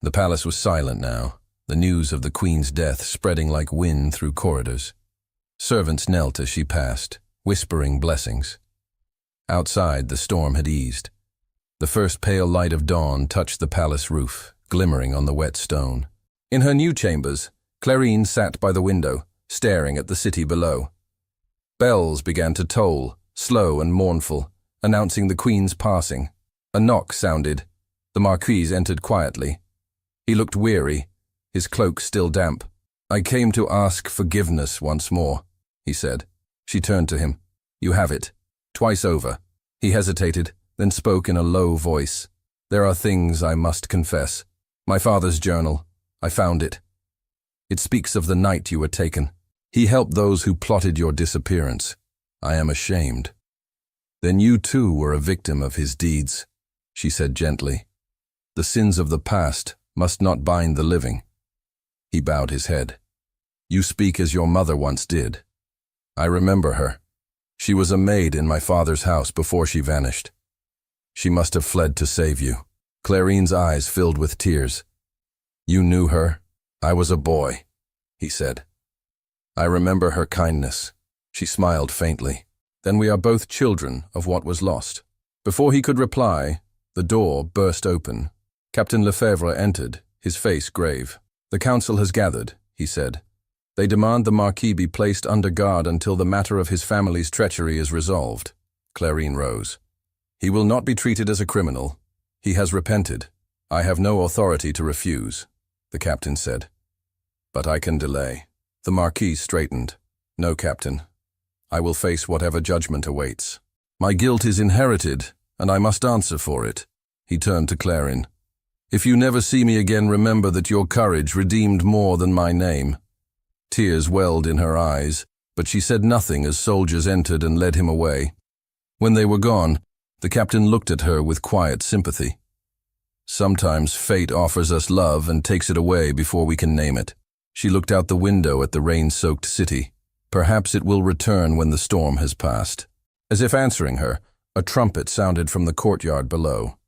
S1: The palace was silent now, the news of the Queen's death spreading like wind through corridors. Servants knelt as she passed, whispering blessings. Outside, the storm had eased. The first pale light of dawn touched the palace roof, glimmering on the wet stone. In her new chambers, Clarine sat by the window, staring at the city below. Bells began to toll, slow and mournful, announcing the Queen's passing. A knock sounded. The Marquis entered quietly. He looked weary, his cloak still damp. "I came to ask forgiveness once more," he said. She turned to him. "You have it. Twice over." He hesitated, then spoke in a low voice. "There are things I must confess. My father's journal. I found it. It speaks of the night you were taken. He helped those who plotted your disappearance. I am ashamed." "Then you too were a victim of his deeds," she said gently. "The sins of the past must not bind the living." He bowed his head. "You speak as your mother once did. I remember her. She was a maid in my father's house before she vanished. She must have fled to save you." Clarine's eyes filled with tears. "You knew her? I was a boy," he said. "I remember her kindness." She smiled faintly. "Then we are both children of what was lost." Before he could reply, the door burst open. Captain Lefebvre entered, his face grave. "The council has gathered," he said. "They demand the Marquis be placed under guard until the matter of his family's treachery is resolved." Clarine rose. "He will not be treated as a criminal. He has repented. I have no authority to refuse," the captain said. "But I can delay." The Marquis straightened. "No, Captain. I will face whatever judgment awaits. My guilt is inherited, and I must answer for it." He turned to Clarine. "If you never see me again, remember that your courage redeemed more than my name." Tears welled in her eyes, but she said nothing as soldiers entered and led him away. When they were gone, the captain looked at her with quiet sympathy. "Sometimes fate offers us love and takes it away before we can name it." She looked out the window at the rain-soaked city. "Perhaps it will return when the storm has passed." As if answering her, a trumpet sounded from the courtyard below.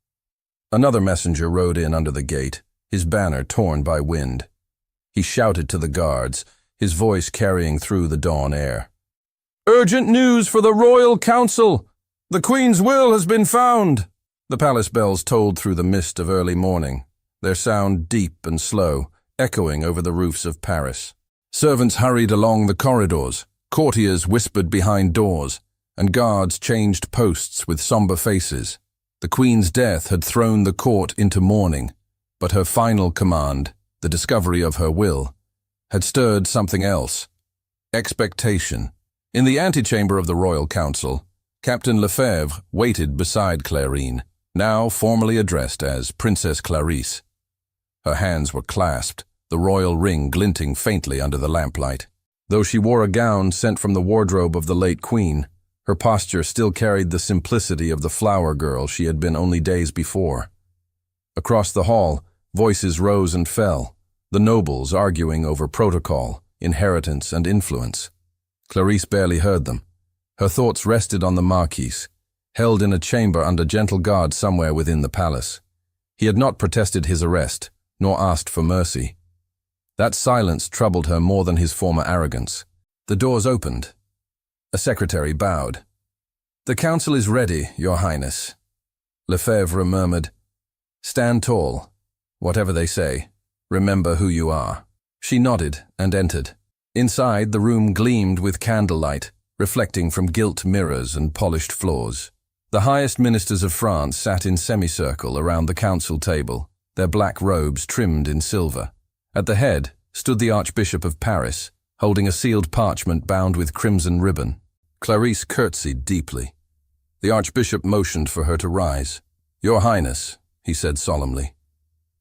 S1: Another messenger rode in under the gate, his banner torn by wind. He shouted to the guards, his voice carrying through the dawn air. "Urgent news for the Royal Council! The Queen's will has been found!" The palace bells tolled through the mist of early morning, their sound deep and slow, echoing over the roofs of Paris. Servants hurried along the corridors, courtiers whispered behind doors, and guards changed posts with somber faces. The Queen's death had thrown the court into mourning, but her final command, the discovery of her will, had stirred something else. Expectation. In the antechamber of the Royal Council, Captain Lefebvre waited beside Clarine, now formally addressed as Princess Clarisse. Her hands were clasped, the royal ring glinting faintly under the lamplight. Though she wore a gown sent from the wardrobe of the late Queen, her posture still carried the simplicity of the flower girl she had been only days before. Across the hall, voices rose and fell, the nobles arguing over protocol, inheritance, and influence. Clarisse barely heard them. Her thoughts rested on the Marquis, held in a chamber under gentle guard somewhere within the palace. He had not protested his arrest, nor asked for mercy. That silence troubled her more than his former arrogance. The doors opened. A secretary bowed. "The council is ready, Your Highness." Lefebvre murmured, "Stand tall. Whatever they say, remember who you are." She nodded and entered. Inside, the room gleamed with candlelight, reflecting from gilt mirrors and polished floors. The highest ministers of France sat in semicircle around the council table, their black robes trimmed in silver. At the head stood the Archbishop of Paris, holding a sealed parchment bound with crimson ribbon. Clarisse curtsied deeply. The Archbishop motioned for her to rise. "Your Highness," he said solemnly,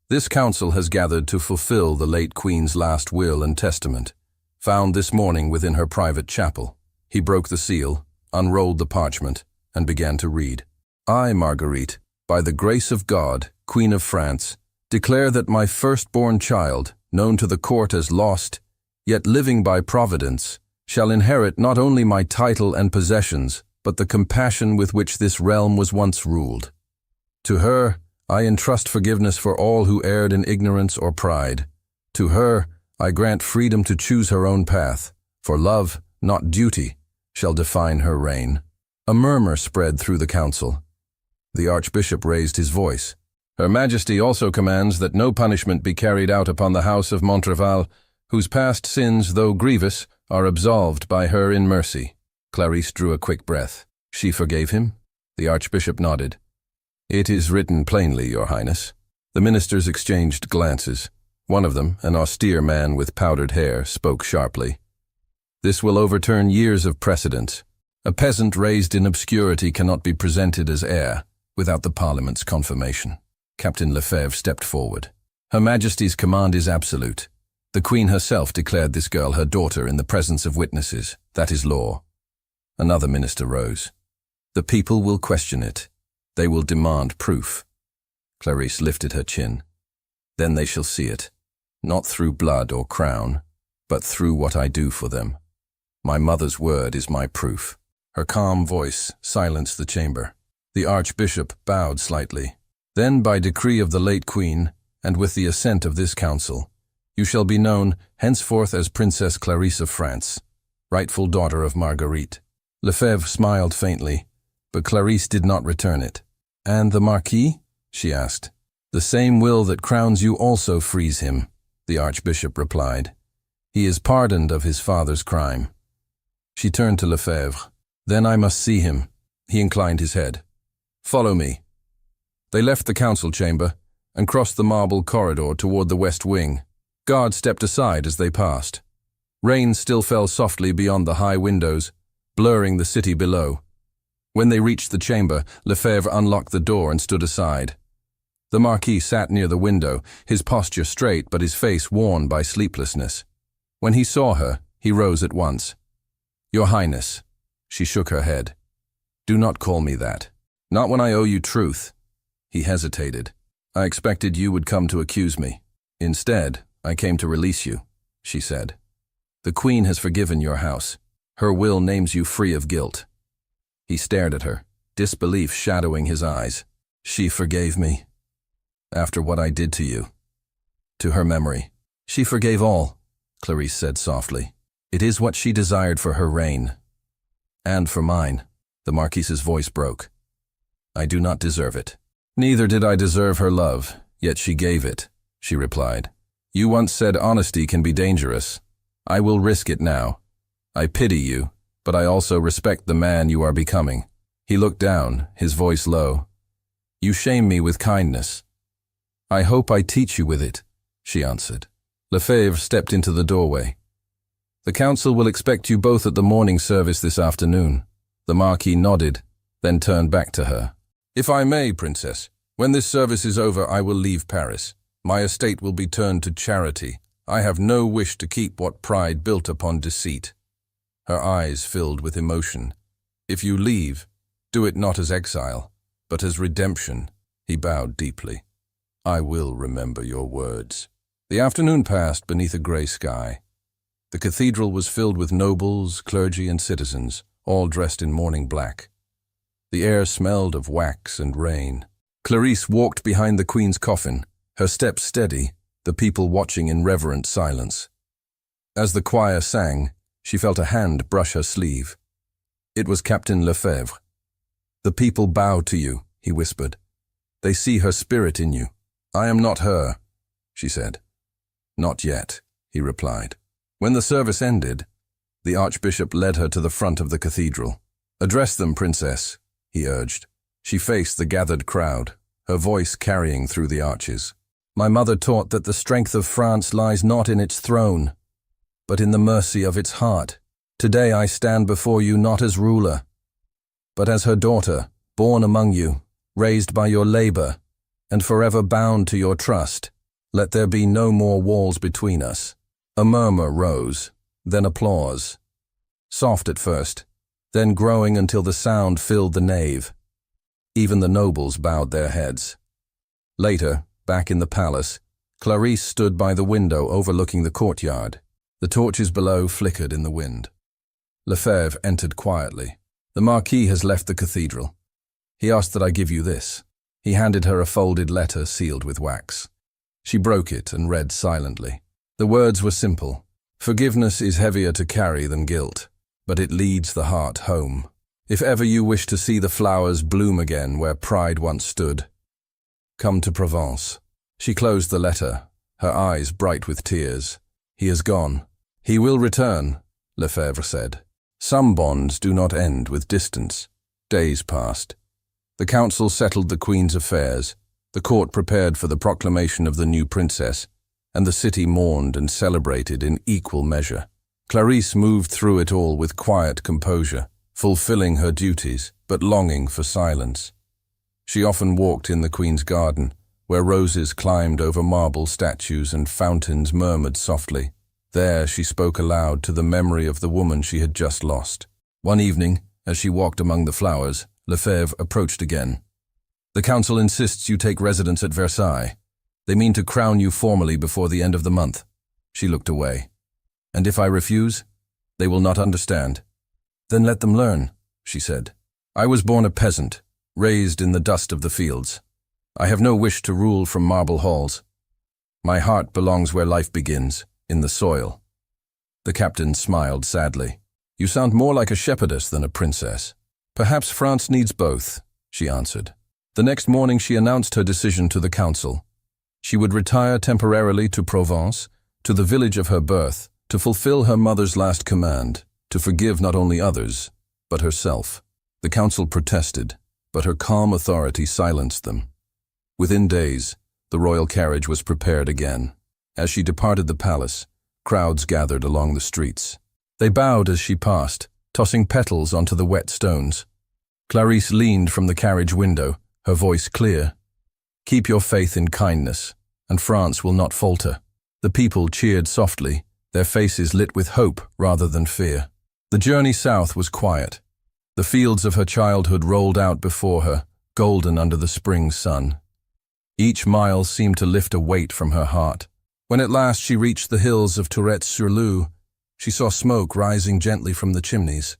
S1: "this council has gathered to fulfill the late Queen's last will and testament, found this morning within her private chapel." He broke the seal, unrolled the parchment, and began to read. "I, Marguerite, by the grace of God, Queen of France, declare that my firstborn child, known to the court as lost, yet living by providence, shall inherit not only my title and possessions, but the compassion with which this realm was once ruled. To her, I entrust forgiveness for all who erred in ignorance or pride. To her, I grant freedom to choose her own path, for love, not duty, shall define her reign." A murmur spread through the council. The Archbishop raised his voice. "Her Majesty also commands that no punishment be carried out upon the House of Montreval, whose past sins, though grievous, are absolved by her in mercy." Clarisse drew a quick breath. "She forgave him?" The Archbishop nodded. "It is written plainly, Your Highness." The ministers exchanged glances. One of them, an austere man with powdered hair, spoke sharply. "This will overturn years of precedent. A peasant raised in obscurity cannot be presented as heir without the Parliament's confirmation." Captain Lefebvre stepped forward. "Her Majesty's command is absolute. The Queen herself declared this girl her daughter in the presence of witnesses. That is law." Another minister rose. "The people will question it. They will demand proof." Clarisse lifted her chin. "Then they shall see it, not through blood or crown, but through what I do for them. My mother's word is my proof." Her calm voice silenced the chamber. The Archbishop bowed slightly. "Then, by decree of the late Queen, and with the assent of this council, you shall be known henceforth as Princess Clarisse of France, rightful daughter of Marguerite." Lefebvre smiled faintly, but Clarisse did not return it. "And the Marquis?" she asked. "The same will that crowns you also frees him," the Archbishop replied. "He is pardoned of his father's crime." She turned to Lefebvre. "Then I must see him." He inclined his head. "Follow me." They left the council chamber and crossed the marble corridor toward the west wing. Guards stepped aside as they passed. Rain still fell softly beyond the high windows, blurring the city below. When they reached the chamber, Lefebvre unlocked the door and stood aside. The Marquis sat near the window, his posture straight but his face worn by sleeplessness. When he saw her, he rose at once. "Your Highness." She shook her head. "Do not call me that. Not when I owe you truth." He hesitated. "I expected you would come to accuse me. Instead, I came to release you," she said. "The Queen has forgiven your house. Her will names you free of guilt." He stared at her, disbelief shadowing his eyes. "She forgave me? After what I did to you?" To her memory. "She forgave all," Clarisse said softly. "It is what she desired for her reign. And for mine." The Marquis's voice broke. "I do not deserve it." Neither did I deserve her love, yet she gave it, she replied. You once said honesty can be dangerous. I will risk it now. I pity you, but I also respect the man you are becoming. He looked down, his voice low. You shame me with kindness. I hope I teach you with it, she answered. Lefebvre stepped into the doorway. The council will expect you both at the morning service this afternoon. The Marquis nodded, then turned back to her. If I may, Princess, when this service is over, I will leave Paris. My estate will be turned to charity. I have no wish to keep what pride built upon deceit. Her eyes filled with emotion. If you leave, do it not as exile, but as redemption. He bowed deeply. I will remember your words. The afternoon passed beneath a grey sky. The cathedral was filled with nobles, clergy, and citizens, all dressed in mourning black. The air smelled of wax and rain. Clarisse walked behind the Queen's coffin, her steps steady, the people watching in reverent silence. As the choir sang, she felt a hand brush her sleeve. It was Captain Lefebvre. The people bow to you, he whispered. They see her spirit in you. I am not her, she said. Not yet, he replied. When the service ended, the Archbishop led her to the front of the cathedral. Address them, Princess, he urged. She faced the gathered crowd, her voice carrying through the arches. My mother taught that the strength of France lies not in its throne, but in the mercy of its heart. Today I stand before you not as ruler, but as her daughter, born among you, raised by your labor, and forever bound to your trust. Let there be no more walls between us. A murmur rose, then applause. Soft at first, then growing until the sound filled the nave. Even the nobles bowed their heads. Later, back in the palace, Clarisse stood by the window overlooking the courtyard. The torches below flickered in the wind. Lefebvre entered quietly. The Marquis has left the cathedral. He asked that I give you this. He handed her a folded letter sealed with wax. She broke it and read silently. The words were simple. Forgiveness is heavier to carry than guilt, but it leads the heart home. If ever you wish to see the flowers bloom again where pride once stood, come to Provence. She closed the letter, her eyes bright with tears. He is gone. He will return, Lefebvre said. Some bonds do not end with distance. Days passed. The council settled the Queen's affairs. The court prepared for the proclamation of the new princess, and the city mourned and celebrated in equal measure. Clarisse moved through it all with quiet composure, fulfilling her duties, but longing for silence. She often walked in the Queen's garden, where roses climbed over marble statues and fountains murmured softly. There she spoke aloud to the memory of the woman she had just lost. One evening, as she walked among the flowers, Lefebvre approached again. The council insists you take residence at Versailles. They mean to crown you formally before the end of the month. She looked away. And if I refuse, they will not understand. Then let them learn, she said. I was born a peasant, raised in the dust of the fields. I have no wish to rule from marble halls. My heart belongs where life begins, in the soil. The captain smiled sadly. You sound more like a shepherdess than a princess. Perhaps France needs both, she answered. The next morning she announced her decision to the council. She would retire temporarily to Provence, to the village of her birth, to fulfill her mother's last command, to forgive not only others, but herself. The council protested, but her calm authority silenced them. Within days, the royal carriage was prepared again. As she departed the palace, crowds gathered along the streets. They bowed as she passed, tossing petals onto the wet stones. Clarisse leaned from the carriage window, her voice clear. Keep your faith in kindness, and France will not falter. The people cheered softly, their faces lit with hope rather than fear. The journey south was quiet. The fields of her childhood rolled out before her, golden under the spring sun. Each mile seemed to lift a weight from her heart. When at last she reached the hills of Tourette-sur-Loue, she saw smoke rising gently from the chimneys,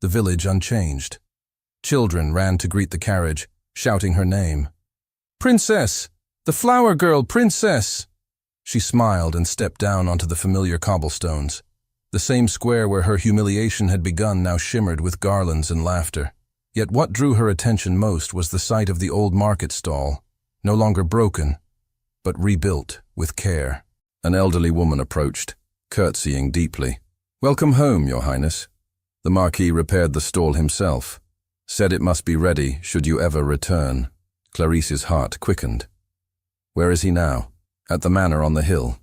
S1: the village unchanged. Children ran to greet the carriage, shouting her name. Princess! The flower girl, Princess! She smiled and stepped down onto the familiar cobblestones. The same square where her humiliation had begun now shimmered with garlands and laughter. Yet what drew her attention most was the sight of the old market stall, no longer broken, but rebuilt with care. An elderly woman approached, curtsying deeply. "Welcome home, Your Highness." The Marquis repaired the stall himself, said it must be ready should you ever return. Clarice's heart quickened. "Where is he now?" "At the manor on the hill.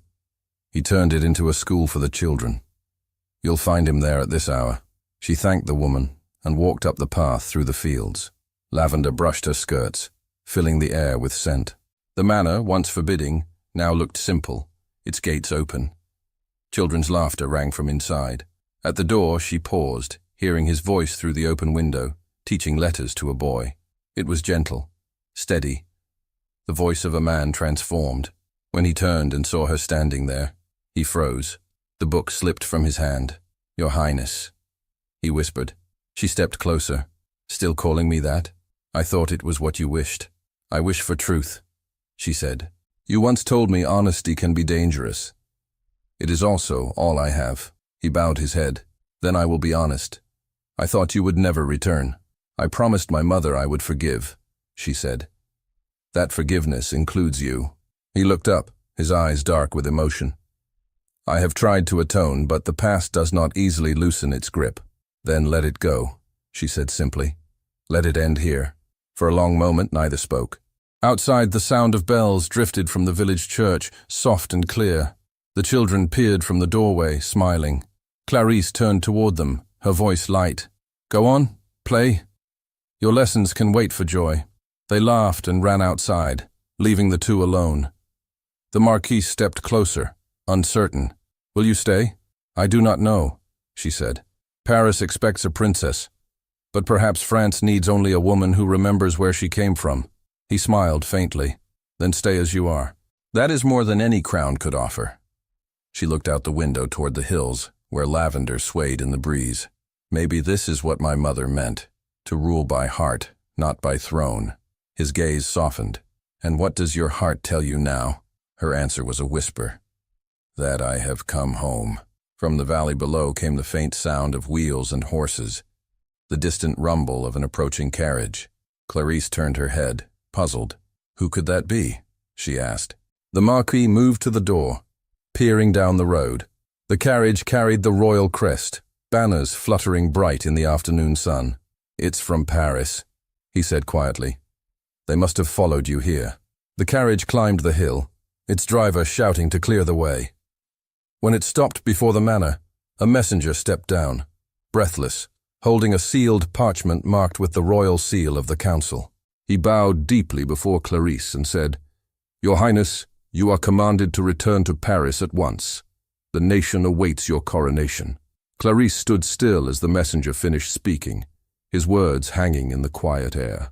S1: He turned it into a school for the children. You'll find him there at this hour." She thanked the woman and walked up the path through the fields. Lavender brushed her skirts, filling the air with scent. The manor, once forbidding, now looked simple, its gates open. Children's laughter rang from inside. At the door she paused, hearing his voice through the open window, teaching letters to a boy. It was gentle, steady, the voice of a man transformed. When he turned and saw her standing there, he froze. The book slipped from his hand. "Your Highness," he whispered. She stepped closer. "Still calling me that? I thought it was what you wished." "I wish for truth," she said. "You once told me honesty can be dangerous. It is also all I have." He bowed his head. "Then I will be honest. I thought you would never return. I promised my mother I would forgive," she said. "That forgiveness includes you." He looked up, his eyes dark with emotion. "I have tried to atone, but the past does not easily loosen its grip." "Then let it go," she said simply. "Let it end here." For a long moment neither spoke. Outside, the sound of bells drifted from the village church, soft and clear. The children peered from the doorway, smiling. Clarice turned toward them, her voice light. "Go on, play. Your lessons can wait for Joy." They laughed and ran outside, leaving the two alone. The Marquis stepped closer, uncertain. "Will you stay?" "I do not know," she said. "Paris expects a princess, but perhaps France needs only a woman who remembers where she came from." He smiled faintly. "Then stay as you are. That is more than any crown could offer." She looked out the window toward the hills, where lavender swayed in the breeze. "Maybe this is what my mother meant, to rule by heart, not by throne." His gaze softened. "And what does your heart tell you now?" Her answer was a whisper. "That I have come home." From the valley below came the faint sound of wheels and horses, the distant rumble of an approaching carriage. Clarice turned her head, puzzled. "Who could that be?" she asked. The Marquis moved to the door, peering down the road. The carriage carried the royal crest, banners fluttering bright in the afternoon sun. "It's from Paris," he said quietly. "They must have followed you here." The carriage climbed the hill, its driver shouting to clear the way. When it stopped before the manor, a messenger stepped down, breathless, holding a sealed parchment marked with the royal seal of the council. He bowed deeply before Clarice and said, "Your Highness, you are commanded to return to Paris at once. The nation awaits your coronation." Clarice stood still as the messenger finished speaking, his words hanging in the quiet air.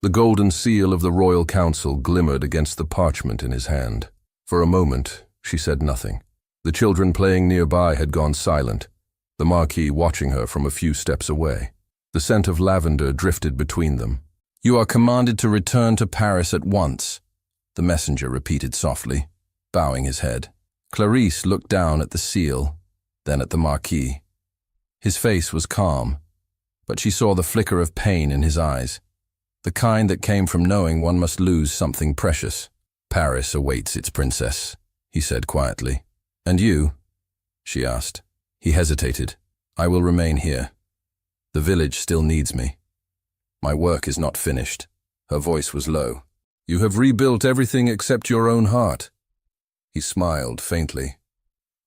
S1: The golden seal of the royal council glimmered against the parchment in his hand. For a moment, she said nothing. The children playing nearby had gone silent, the Marquis watching her from a few steps away. The scent of lavender drifted between them. "You are commanded to return to Paris at once," the messenger repeated softly, bowing his head. Clarice looked down at the seal, then at the Marquis. His face was calm, but she saw the flicker of pain in his eyes, the kind that came from knowing one must lose something precious. "Paris awaits its princess," he said quietly. "And you?" she asked. He hesitated. "I will remain here. The village still needs me. My work is not finished." Her voice was low. "You have rebuilt everything except your own heart." He smiled faintly.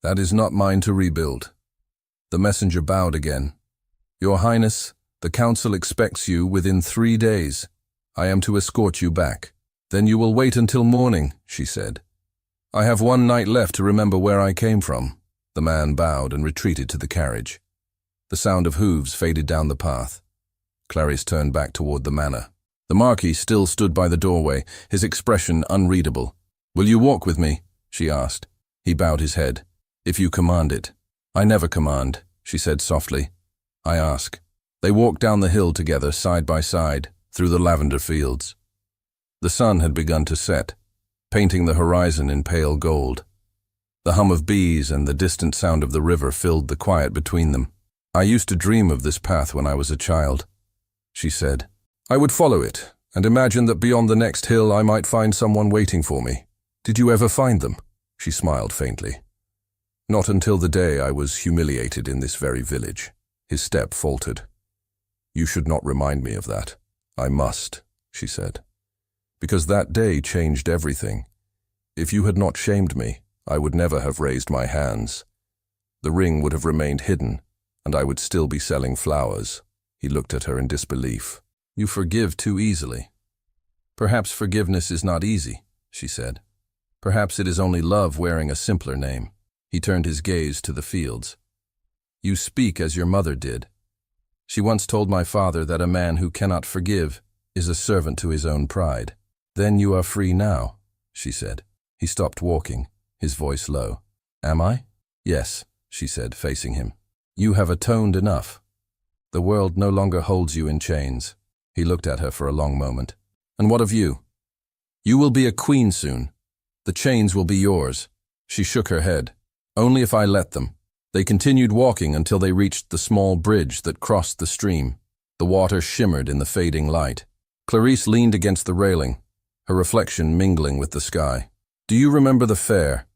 S1: "That is not mine to rebuild." The messenger bowed again. "Your Highness, the council expects you within 3 days. I am to escort you back." "Then you will wait until morning," she said. "I have 1 night left to remember where I came from." The man bowed and retreated to the carriage. The sound of hooves faded down the path. Clarice turned back toward the manor. The Marquis still stood by the doorway, his expression unreadable. "Will you walk with me?" she asked. He bowed his head. "If you command it." "I never command," she said softly. "I ask." They walked down the hill together, side by side, through the lavender fields. The sun had begun to set, painting the horizon in pale gold. The hum of bees and the distant sound of the river filled the quiet between them. "I used to dream of this path when I was a child," she said. I would follow it, and imagine that beyond the next hill I might find someone waiting for me. Did you ever find them? She smiled faintly. Not until the day I was humiliated in this very village. His step faltered. You should not remind me of that. I must, she said. Because that day changed everything. If you had not shamed me, I would never have raised my hands. The ring would have remained hidden, and I would still be selling flowers. He looked at her in disbelief. You forgive too easily. Perhaps forgiveness is not easy, she said. Perhaps it is only love wearing a simpler name. He turned his gaze to the fields. You speak as your mother did. She once told my father that a man who cannot forgive is a servant to his own pride. Then you are free now, she said. He stopped walking, his voice low. Am I? Yes, she said, facing him. You have atoned enough. The world no longer holds you in chains. He looked at her for a long moment. And what of you? You will be a queen soon. The chains will be yours. She shook her head. Only if I let them. They continued walking until they reached the small bridge that crossed the stream. The water shimmered in the fading light. Clarice leaned against the railing, her reflection mingling with the sky. Do you remember the fair?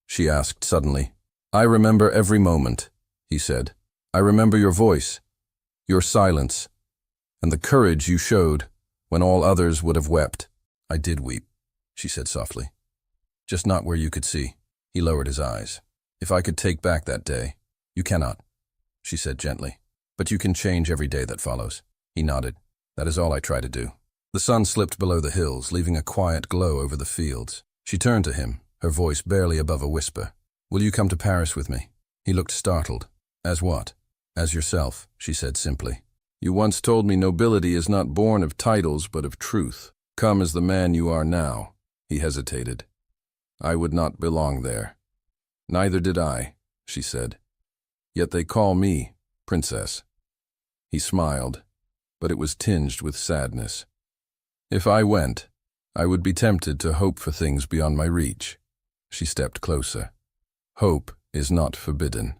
S1: She asked suddenly. I remember every moment, he said. I remember your voice, your silence, and the courage you showed when all others would have wept. I did weep, she said softly. Just not where you could see. He lowered his eyes. If I could take back that day. You cannot, she said gently. But you can change every day that follows. He nodded. That is all I try to do. The sun slipped below the hills, leaving a quiet glow over the fields. She turned to him, her voice barely above a whisper. Will you come to Paris with me? He looked startled. As what? As yourself, she said simply. You once told me nobility is not born of titles but of truth. Come as the man you are now. He hesitated. I would not belong there. Neither did I, she said. Yet they call me princess. He smiled, but it was tinged with sadness. If I went, I would be tempted to hope for things beyond my reach. She stepped closer. Hope is not forbidden.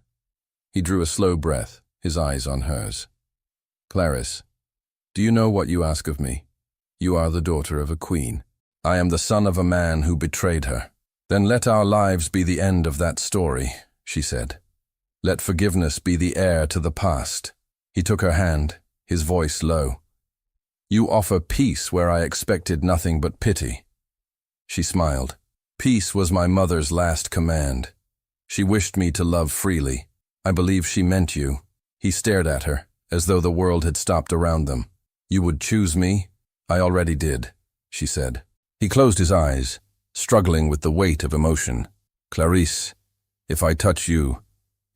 S1: He drew a slow breath, his eyes on hers. Clarice, do you know what you ask of me? You are the daughter of a queen. I am the son of a man who betrayed her. Then let our lives be the end of that story, she said. Let forgiveness be the heir to the past. He took her hand, his voice low. You offer peace where I expected nothing but pity. She smiled. Peace was my mother's last command. She wished me to love freely. I believe she meant you. He stared at her, as though the world had stopped around them. You would choose me? I already did, she said. He closed his eyes, struggling with the weight of emotion. Clarice, if I touch you,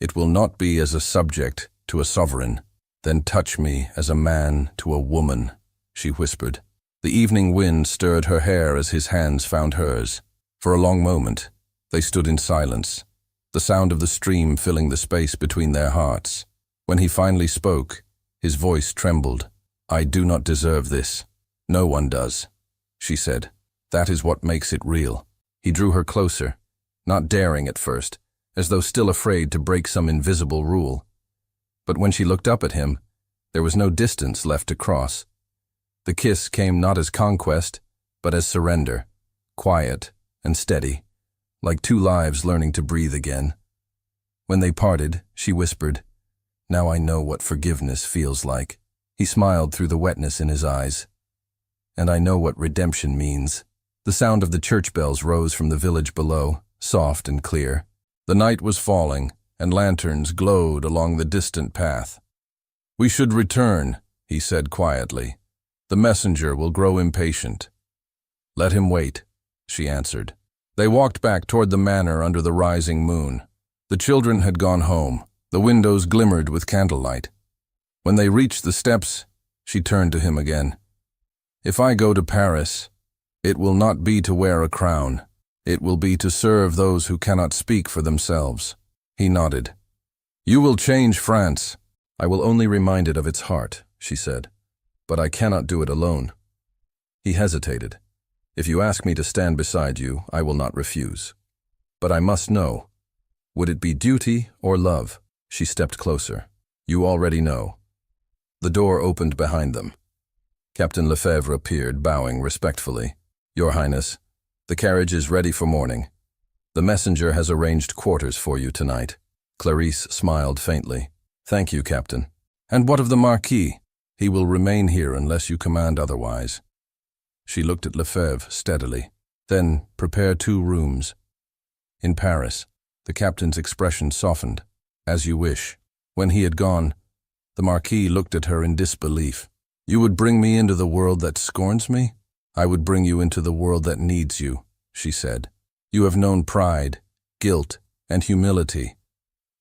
S1: it will not be as a subject to a sovereign. Then touch me as a man to a woman, she whispered. The evening wind stirred her hair as his hands found hers. For a long moment, they stood in silence, the sound of the stream filling the space between their hearts. When he finally spoke, his voice trembled. I do not deserve this. No one does, she said. That is what makes it real. He drew her closer, not daring at first, as though still afraid to break some invisible rule. But when she looked up at him, there was no distance left to cross. The kiss came not as conquest, but as surrender, quiet and steady, like two lives learning to breathe again. When they parted, she whispered, Now I know what forgiveness feels like. He smiled through the wetness in his eyes. And I know what redemption means. The sound of the church bells rose from the village below, soft and clear. The night was falling, and lanterns glowed along the distant path. We should return, he said quietly. The messenger will grow impatient. Let him wait, she answered. They walked back toward the manor under the rising moon. The children had gone home. The windows glimmered with candlelight. When they reached the steps, she turned to him again. If I go to Paris, it will not be to wear a crown. It will be to serve those who cannot speak for themselves. He nodded. You will change France. I will only remind it of its heart, she said. But I cannot do it alone. He hesitated. If you ask me to stand beside you, I will not refuse. But I must know. Would it be duty or love? She stepped closer. You already know. The door opened behind them. Captain Lefebvre appeared, bowing respectfully. Your Highness, the carriage is ready for morning. The messenger has arranged quarters for you tonight. Clarisse smiled faintly. Thank you, Captain. And what of the Marquis? He will remain here unless you command otherwise. She looked at Lefebvre steadily. Then prepare 2 rooms. In Paris, the captain's expression softened. As you wish. When he had gone, the Marquis looked at her in disbelief. You would bring me into the world that scorns me? I would bring you into the world that needs you, she said. You have known pride, guilt, and humility.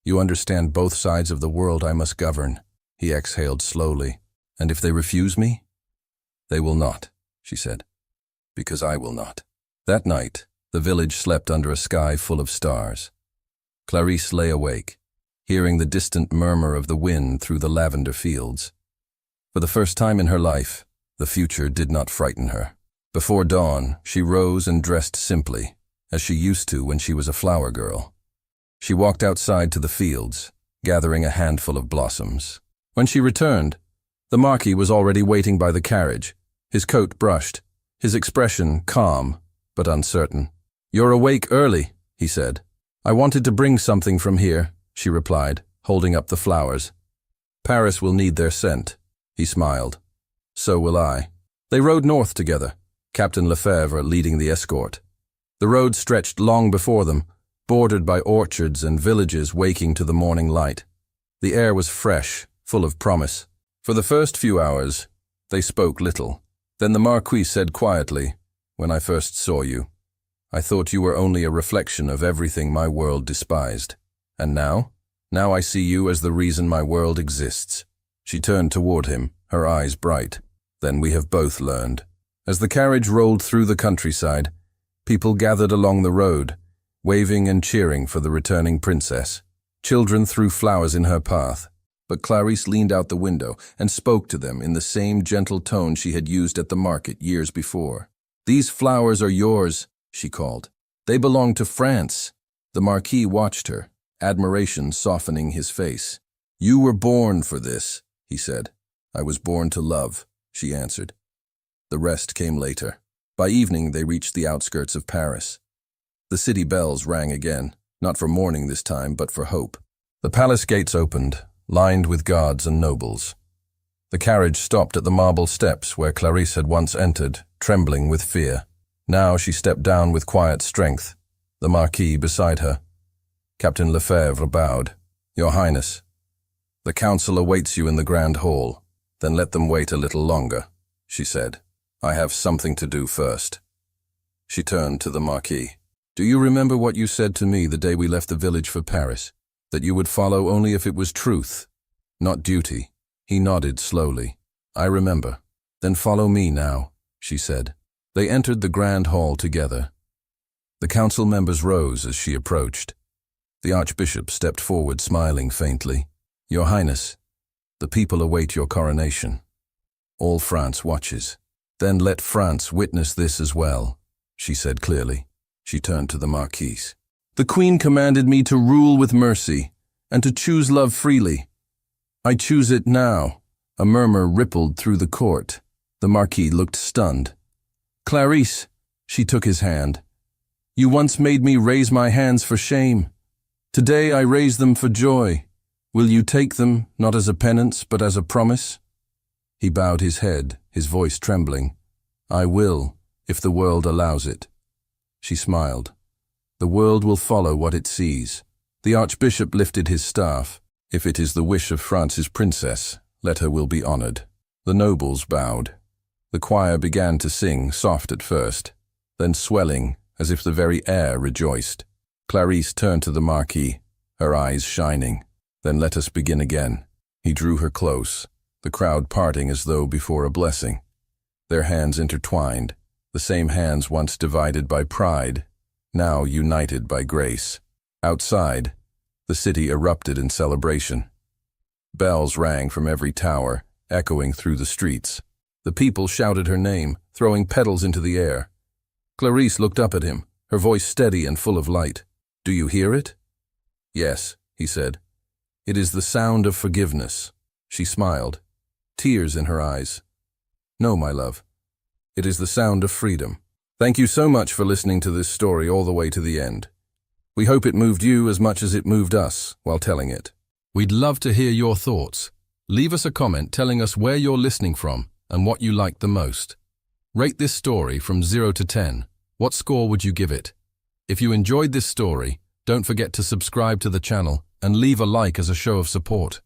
S1: You understand both sides of the world I must govern. He exhaled slowly. And if they refuse me? They will not, she said, because I will not. That night, the village slept under a sky full of stars. Clarisse lay awake, hearing the distant murmur of the wind through the lavender fields. For the first time in her life, the future did not frighten her. Before dawn, she rose and dressed simply, as she used to when she was a flower girl. She walked outside to the fields, gathering a handful of blossoms. When she returned, the Marquis was already waiting by the carriage, his coat brushed, his expression calm but uncertain. You're awake early, he said. I wanted to bring something from here, she replied, holding up the flowers. Paris will need their scent, he smiled. So will I. They rode north together, Captain Lefebvre leading the escort. The road stretched long before them, bordered by orchards and villages waking to the morning light. The air was fresh, full of promise. For the first few hours, they spoke little. Then the Marquis said quietly, When I first saw you, I thought you were only a reflection of everything my world despised. And now? Now I see you as the reason my world exists. She turned toward him, her eyes bright. Then we have both learned. As the carriage rolled through the countryside, people gathered along the road, waving and cheering for the returning princess. Children threw flowers in her path. But Clarisse leaned out the window and spoke to them in the same gentle tone she had used at the market years before. These flowers are yours, she called. They belong to France. The Marquis watched her, admiration softening his face. You were born for this, he said. I was born to love, she answered. The rest came later. By evening they reached the outskirts of Paris. The city bells rang again, not for mourning this time, but for hope. The palace gates opened, lined with guards and nobles. The carriage stopped at the marble steps where Clarisse had once entered, trembling with fear. Now she stepped down with quiet strength, the Marquis beside her. Captain Lefebvre bowed. Your Highness, the council awaits you in the grand hall. Then let them wait a little longer, she said. I have something to do first. She turned to the Marquis. Do you remember what you said to me the day we left the village for Paris? That you would follow only if it was truth, not duty. He nodded slowly. I remember. Then follow me now, she said. They entered the grand hall together. The council members rose as she approached. The Archbishop stepped forward, smiling faintly. Your Highness, the people await your coronation. All France watches. Then let France witness this as well, she said clearly. She turned to the Marquise. The Queen commanded me to rule with mercy and to choose love freely. I choose it now. A murmur rippled through the court. The Marquis looked stunned. Clarisse, she took his hand. You once made me raise my hands for shame. Today I raise them for joy. Will you take them, not as a penance, but as a promise? He bowed his head, his voice trembling. I will, if the world allows it. She smiled. The world will follow what it sees. The Archbishop lifted his staff. If it is the wish of France's princess, let her will be honored. The nobles bowed. The choir began to sing, soft at first, then swelling, as if the very air rejoiced. Clarisse turned to the Marquis, her eyes shining. Then let us begin again. He drew her close, the crowd parting as though before a blessing. Their hands intertwined, the same hands once divided by pride, now united by grace. Outside, the city erupted in celebration. Bells rang from every tower, echoing through the streets. The people shouted her name, throwing petals into the air. Clarisse looked up at him, her voice steady and full of light. Do you hear it? Yes, he said. It is the sound of forgiveness. She smiled, tears in her eyes. No, my love. It is the sound of freedom. Thank you so much for listening to this story all the way to the end. We hope it moved you as much as it moved us while telling it. We'd love to hear your thoughts. Leave us a comment telling us where you're listening from and what you liked the most. Rate this story from 0 to 10. What score would you give it? If you enjoyed this story, don't forget to subscribe to the channel and leave a like as a show of support.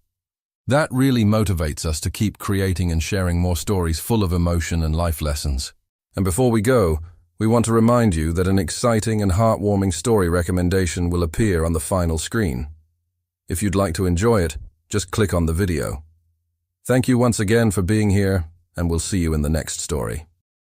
S1: That really motivates us to keep creating and sharing more stories full of emotion and life lessons. And before we go, we want to remind you that an exciting and heartwarming story recommendation will appear on the final screen. If you'd like to enjoy it, just click on the video. Thank you once again for being here, and we'll see you in the next story.